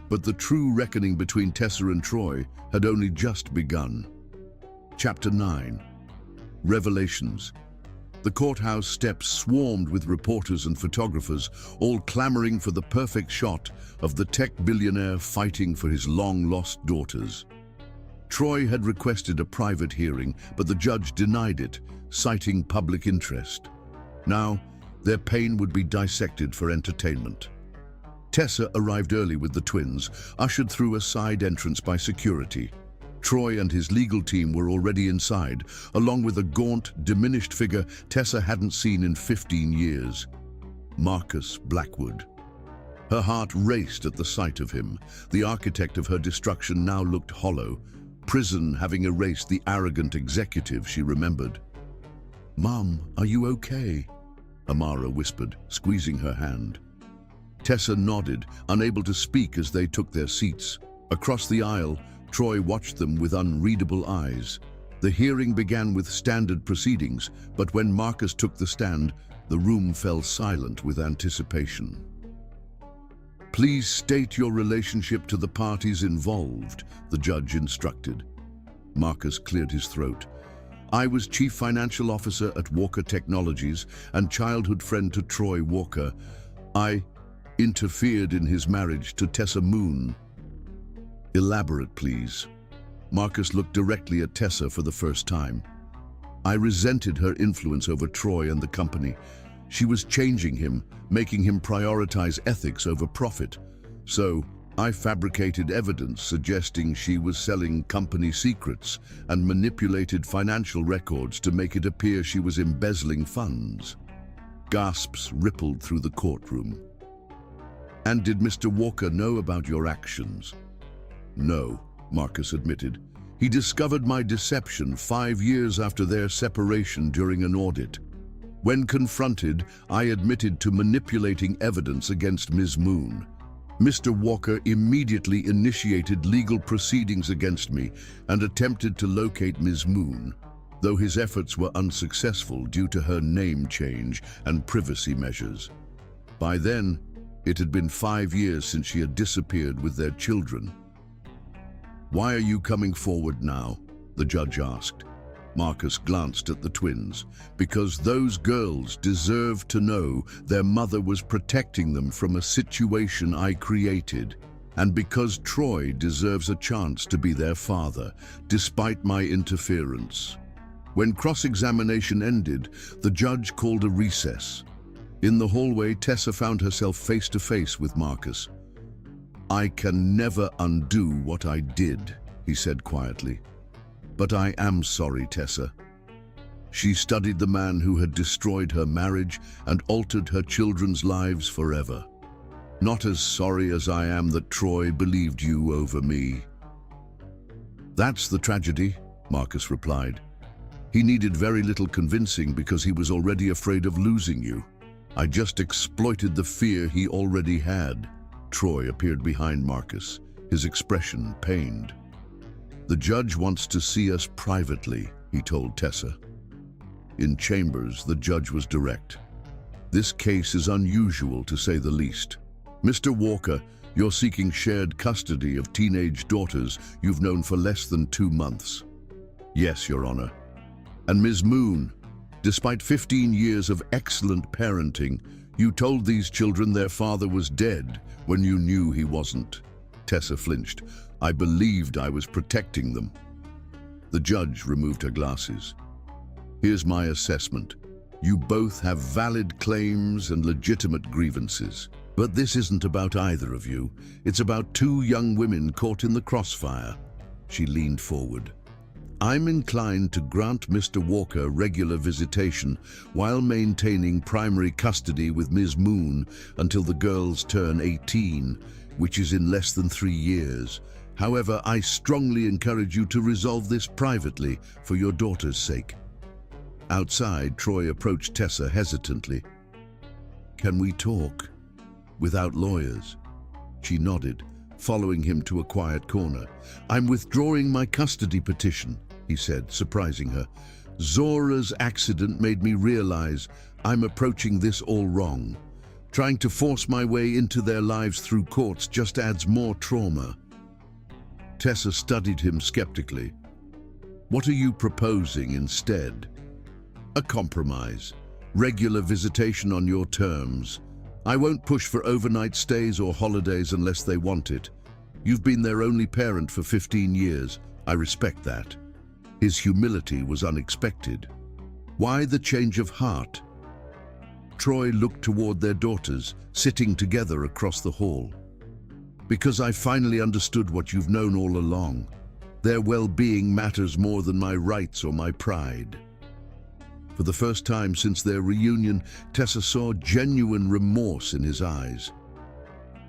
Speaker 1: but the true reckoning between Tessa and Troy had only just begun. Chapter 9. Revelations. The courthouse steps swarmed with reporters and photographers, all clamoring for the perfect shot of the tech billionaire fighting for his long-lost daughters. Troy had requested a private hearing, but the judge denied it, citing public interest. Now, Their pain would be dissected for entertainment. Tessa arrived early with the twins, ushered through a side entrance by security. Troy and his legal team were already inside, along with a gaunt, diminished figure Tessa hadn't seen in 15 years. Marcus Blackwood. Her heart raced at the sight of him. The architect of her destruction now looked hollow, prison having erased the arrogant executive she remembered. "Mom, are you okay?" Amara whispered, squeezing her hand. Tessa nodded, unable to speak as they took their seats. Across the aisle, Troy watched them with unreadable eyes. The hearing began with standard proceedings, but when Marcus took the stand, the room fell silent with anticipation. "Please state your relationship to the parties involved," the judge instructed. Marcus cleared his throat. "I was Chief Financial Officer at Walker Technologies and childhood friend to Troy Walker. I interfered in his marriage to Tessa Moon." "Elaborate, please." Marcus looked directly at Tessa for the first time. "I resented her influence over Troy and the company. She was changing him, making him prioritize ethics over profit. So, I fabricated evidence suggesting she was selling company secrets and manipulated financial records to make it appear she was embezzling funds." Gasps rippled through the courtroom. "And did Mr. Walker know about your actions?" "No," Marcus admitted. "He discovered my deception 5 years after their separation during an audit. When confronted, I admitted to manipulating evidence against Ms. Moon. Mr. Walker immediately initiated legal proceedings against me and attempted to locate Ms. Moon, though his efforts were unsuccessful due to her name change and privacy measures. By then, it had been 5 years since she had disappeared with their children." "Why are you coming forward now?" the judge asked. Marcus glanced at the twins. "Because those girls deserve to know their mother was protecting them from a situation I created, and because Troy deserves a chance to be their father, despite my interference." When cross-examination ended, the judge called a recess. In the hallway, Tessa found herself face-to-face with Marcus. "I can never undo what I did," he said quietly. "But I am sorry, Tessa." She studied the man who had destroyed her marriage and altered her children's lives forever. "Not as sorry as I am that Troy believed you over me." "That's the tragedy," Marcus replied. "He needed very little convincing because he was already afraid of losing you. I just exploited the fear he already had." Troy appeared behind Marcus, his expression pained. "The judge wants to see us privately," he told Tessa. In chambers, the judge was direct. "This case is unusual, to say the least. Mr. Walker, you're seeking shared custody of teenage daughters you've known for less than 2 months." "Yes, Your Honor." "And Ms. Moon, despite 15 years of excellent parenting, you told these children their father was dead when you knew he wasn't." Tessa flinched. "I believed I was protecting them." The judge removed her glasses. "Here's my assessment. You both have valid claims and legitimate grievances. But this isn't about either of you. It's about 2 young women caught in the crossfire." She leaned forward. "I'm inclined to grant Mr. Walker regular visitation while maintaining primary custody with Ms. Moon until the girls turn 18, which is in less than 3 years. However, I strongly encourage you to resolve this privately for your daughter's sake." Outside, Troy approached Tessa hesitantly. "Can we talk? Without lawyers?" She nodded, following him to a quiet corner. "I'm withdrawing my custody petition," he said, surprising her. "Zora's accident made me realize I'm approaching this all wrong. Trying to force my way into their lives through courts just adds more trauma." Tessa studied him skeptically. "What are you proposing instead?" "A compromise. Regular visitation on your terms. I won't push for overnight stays or holidays unless they want it. You've been their only parent for 15 years. I respect that." His humility was unexpected. "Why the change of heart?" Troy looked toward their daughters, sitting together across the hall. "Because I finally understood what you've known all along. Their well-being matters more than my rights or my pride." For the first time since their reunion, Tessa saw genuine remorse in his eyes.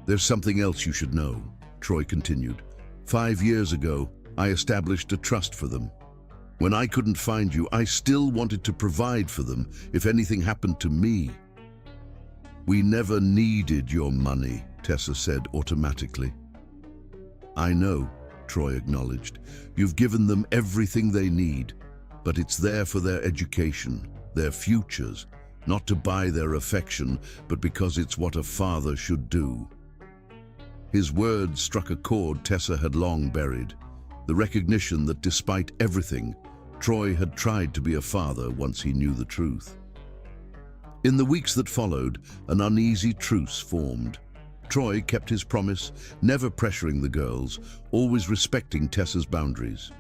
Speaker 1: "There's something else you should know," Troy continued. 5 years ago, I established a trust for them. When I couldn't find you, I still wanted to provide for them if anything happened to me. "We never needed your money," Tessa said automatically. "I know," Troy acknowledged. "You've given them everything they need, but it's there for their education, their futures, not to buy their affection, but because it's what a father should do." His words struck a chord Tessa had long buried, the recognition that despite everything, Troy had tried to be a father once he knew the truth. In the weeks that followed, an uneasy truce formed. Troy kept his promise, never pressuring the girls, always respecting Tessa's boundaries.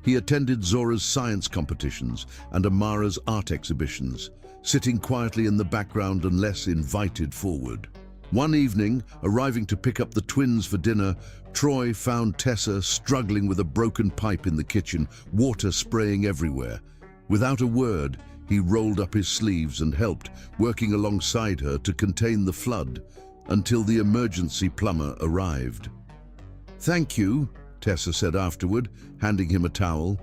Speaker 1: He attended Zora's science competitions and Amara's art exhibitions, sitting quietly in the background unless invited forward. One evening, arriving to pick up the twins for dinner, Troy found Tessa struggling with a broken pipe in the kitchen, water spraying everywhere. Without a word, he rolled up his sleeves and helped, working alongside her to contain the flood, until the emergency plumber arrived. "Thank you," Tessa said afterward, handing him a towel.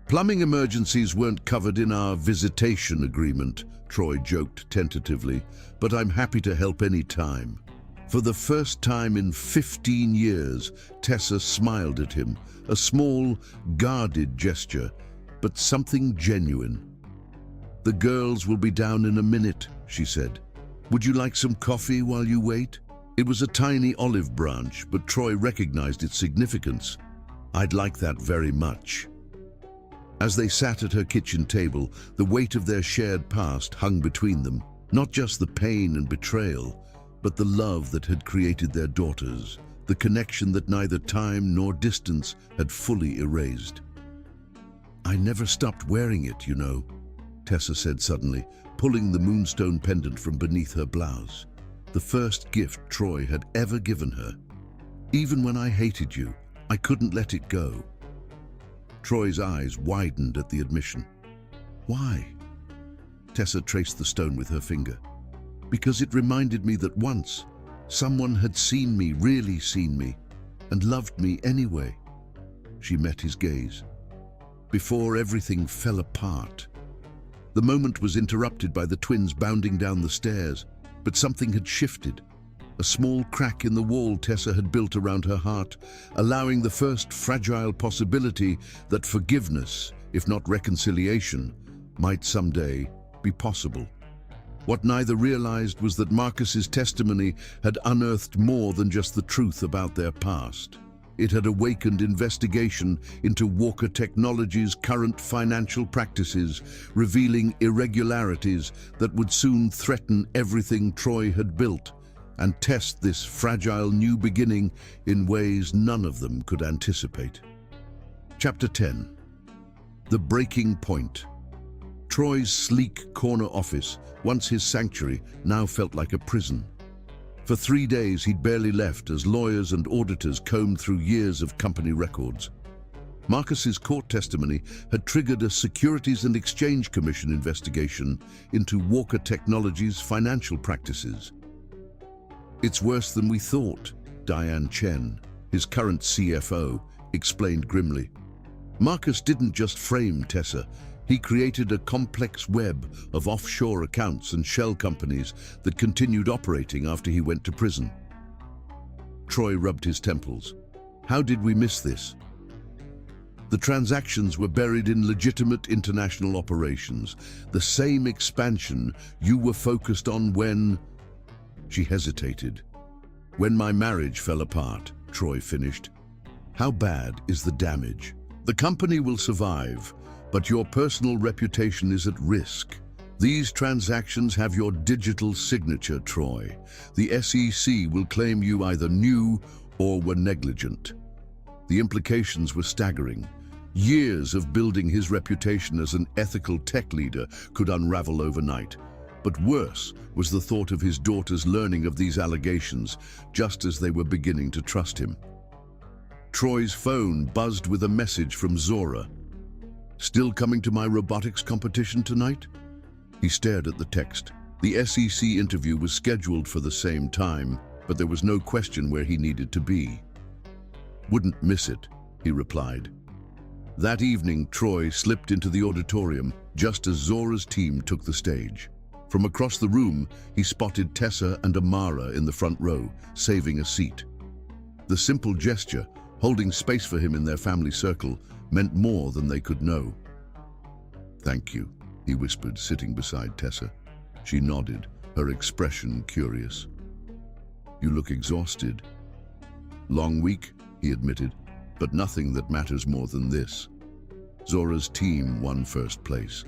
Speaker 1: "Plumbing emergencies weren't covered in our visitation agreement," Troy joked tentatively, "but I'm happy to help any time." For the first time in 15 years, Tessa smiled at him, a small, guarded gesture, but something genuine. "The girls will be down in a minute," she said. "Would you like some coffee while you wait?" It was a tiny olive branch, but Troy recognized its significance. "I'd like that very much." As they sat at her kitchen table, the weight of their shared past hung between them, not just the pain and betrayal, but the love that had created their daughters, the connection that neither time nor distance had fully erased. "I never stopped wearing it, you know," Tessa said suddenly, pulling the moonstone pendant from beneath her blouse. "The first gift Troy had ever given her. Even when I hated you, I couldn't let it go." Troy's eyes widened at the admission. "Why?" Tessa traced the stone with her finger. "Because it reminded me that once, someone had seen me, really seen me, and loved me anyway." She met his gaze. "Before everything fell apart." The moment was interrupted by the twins bounding down the stairs, but something had shifted. A small crack in the wall Tessa had built around her heart, allowing the first fragile possibility that forgiveness, if not reconciliation, might someday be possible. What neither realized was that Marcus's testimony had unearthed more than just the truth about their past. It had awakened investigation into Walker Technologies' current financial practices, revealing irregularities that would soon threaten everything Troy had built and test this fragile new beginning in ways none of them could anticipate. Chapter 10. The Breaking Point. Troy's sleek corner office, once his sanctuary, now felt like a prison. For 3 days he'd barely left as lawyers and auditors combed through years of company records. Marcus's court testimony had triggered a Securities and Exchange Commission investigation into Walker Technologies' financial practices. "It's worse than we thought," Diane Chen, his current CFO, explained grimly. "Marcus didn't just frame Tessa. He created a complex web of offshore accounts and shell companies that continued operating after he went to prison." Troy rubbed his temples. "How did we miss this?" "The transactions were buried in legitimate international operations, the same expansion you were focused on when—" She hesitated. "When my marriage fell apart," Troy finished. "How bad is the damage? The company will survive, but your personal reputation is at risk. These transactions have your digital signature, Troy. The SEC will claim you either knew or were negligent." The implications were staggering. Years of building his reputation as an ethical tech leader could unravel overnight. But worse was the thought of his daughters learning of these allegations just as they were beginning to trust him. Troy's phone buzzed with a message from Zora. "Still coming to my robotics competition tonight?" He stared at the text. The SEC interview was scheduled for the same time, but there was no question where he needed to be. "Wouldn't miss it," he replied. That evening, Troy slipped into the auditorium just as Zora's team took the stage. From across the room, he spotted Tessa and Amara in the front row, saving a seat. The simple gesture, holding space for him in their family circle, meant more than they could know. "Thank you," he whispered, sitting beside Tessa. She nodded, her expression curious. "You look exhausted." "Long week," he admitted, "but nothing that matters more than this." Zora's team won first place.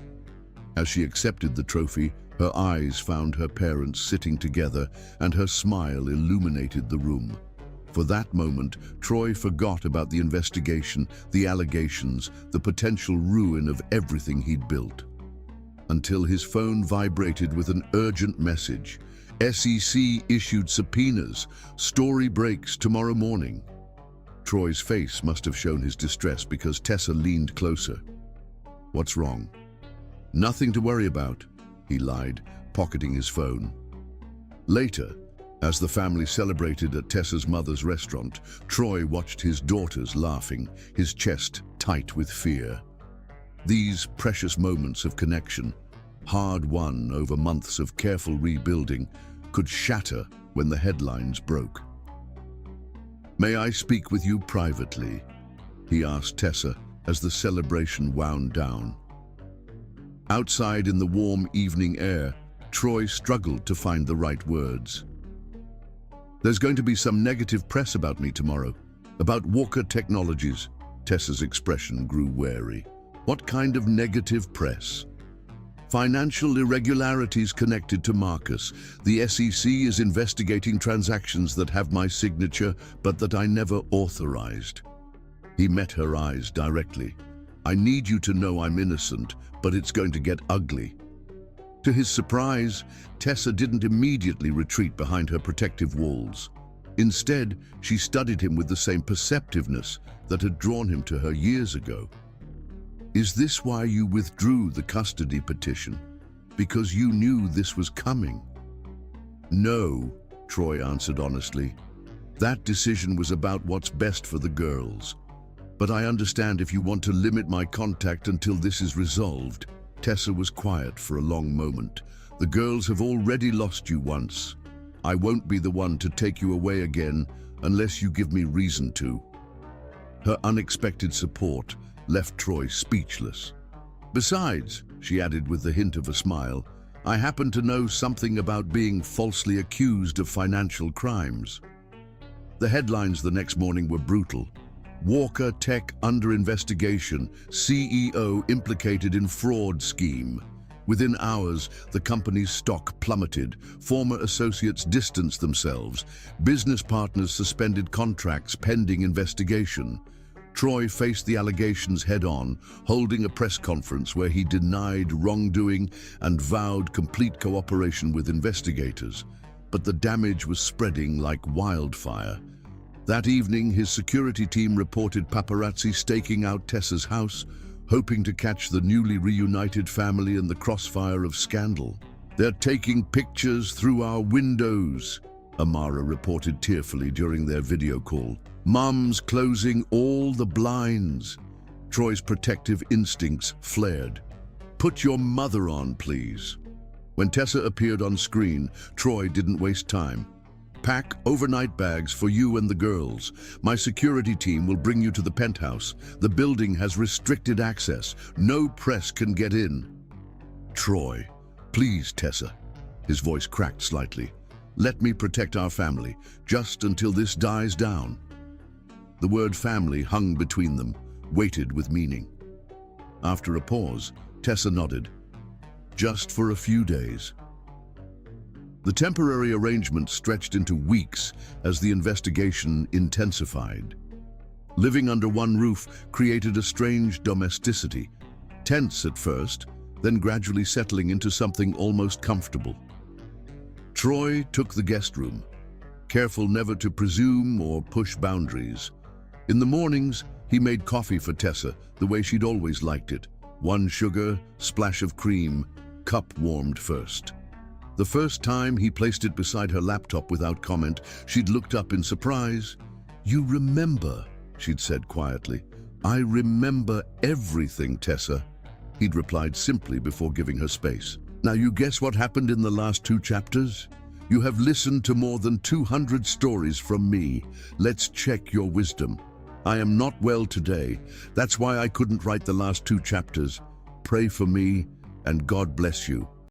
Speaker 1: As she accepted the trophy, her eyes found her parents sitting together, and her smile illuminated the room. For that moment, Troy forgot about the investigation, the allegations, the potential ruin of everything he'd built. Until his phone vibrated with an urgent message. "SEC issued subpoenas. Story breaks tomorrow morning." Troy's face must have shown his distress because Tessa leaned closer. "What's wrong?" "Nothing to worry about," he lied, pocketing his phone. Later, as the family celebrated at Tessa's mother's restaurant, Troy watched his daughters laughing, his chest tight with fear. These precious moments of connection, hard-won over months of careful rebuilding, could shatter when the headlines broke. "May I speak with you privately?" he asked Tessa as the celebration wound down. Outside in the warm evening air, Troy struggled to find the right words. "There's going to be some negative press about me tomorrow, about Walker Technologies." Tessa's expression grew wary. "What kind of negative press?" "Financial irregularities connected to Marcus. The SEC is investigating transactions that have my signature, but that I never authorized." He met her eyes directly. "I need you to know I'm innocent, but it's going to get ugly." To his surprise, Tessa didn't immediately retreat behind her protective walls. Instead, she studied him with the same perceptiveness that had drawn him to her years ago. "Is this why you withdrew the custody petition? Because you knew this was coming?" "No," Troy answered honestly. "That decision was about what's best for the girls. But I understand if you want to limit my contact until this is resolved." Tessa was quiet for a long moment. "The girls have already lost you once. I won't be the one to take you away again unless you give me reason to." Her unexpected support left Troy speechless. "Besides," she added with the hint of a smile, "I happen to know something about being falsely accused of financial crimes." The headlines the next morning were brutal. "Walker Tech under investigation, CEO implicated in fraud scheme." Within hours, the company's stock plummeted, former associates distanced themselves, business partners suspended contracts pending investigation. Troy faced the allegations head-on, holding a press conference where he denied wrongdoing and vowed complete cooperation with investigators. But the damage was spreading like wildfire. That evening, his security team reported paparazzi staking out Tessa's house, hoping to catch the newly reunited family in the crossfire of scandal. "They're taking pictures through our windows," Amara reported tearfully during their video call. "Mum's closing all the blinds." Troy's protective instincts flared. "Put your mother on, please." When Tessa appeared on screen, Troy didn't waste time. "Pack overnight bags for you and the girls. My security team will bring you to the penthouse. The building has restricted access. No press can get in." "Troy, please, Tessa." His voice cracked slightly. "Let me protect our family, just until this dies down." The word family hung between them, weighted with meaning. After a pause, Tessa nodded. "Just for a few days." The temporary arrangement stretched into weeks as the investigation intensified. Living under one roof created a strange domesticity. Tense at first, then gradually settling into something almost comfortable. Troy took the guest room, careful never to presume or push boundaries. In the mornings, he made coffee for Tessa the way she'd always liked it. 1 sugar, splash of cream, cup warmed first. The first time he placed it beside her laptop without comment, she'd looked up in surprise. "You remember," she'd said quietly. "I remember everything, Tessa." He'd replied simply before giving her space. Now you guess what happened in the last 2 chapters? You have listened to more than 200 stories from me. Let's check your wisdom. I am not well today. That's why I couldn't write the last 2 chapters. Pray for me, and God bless you.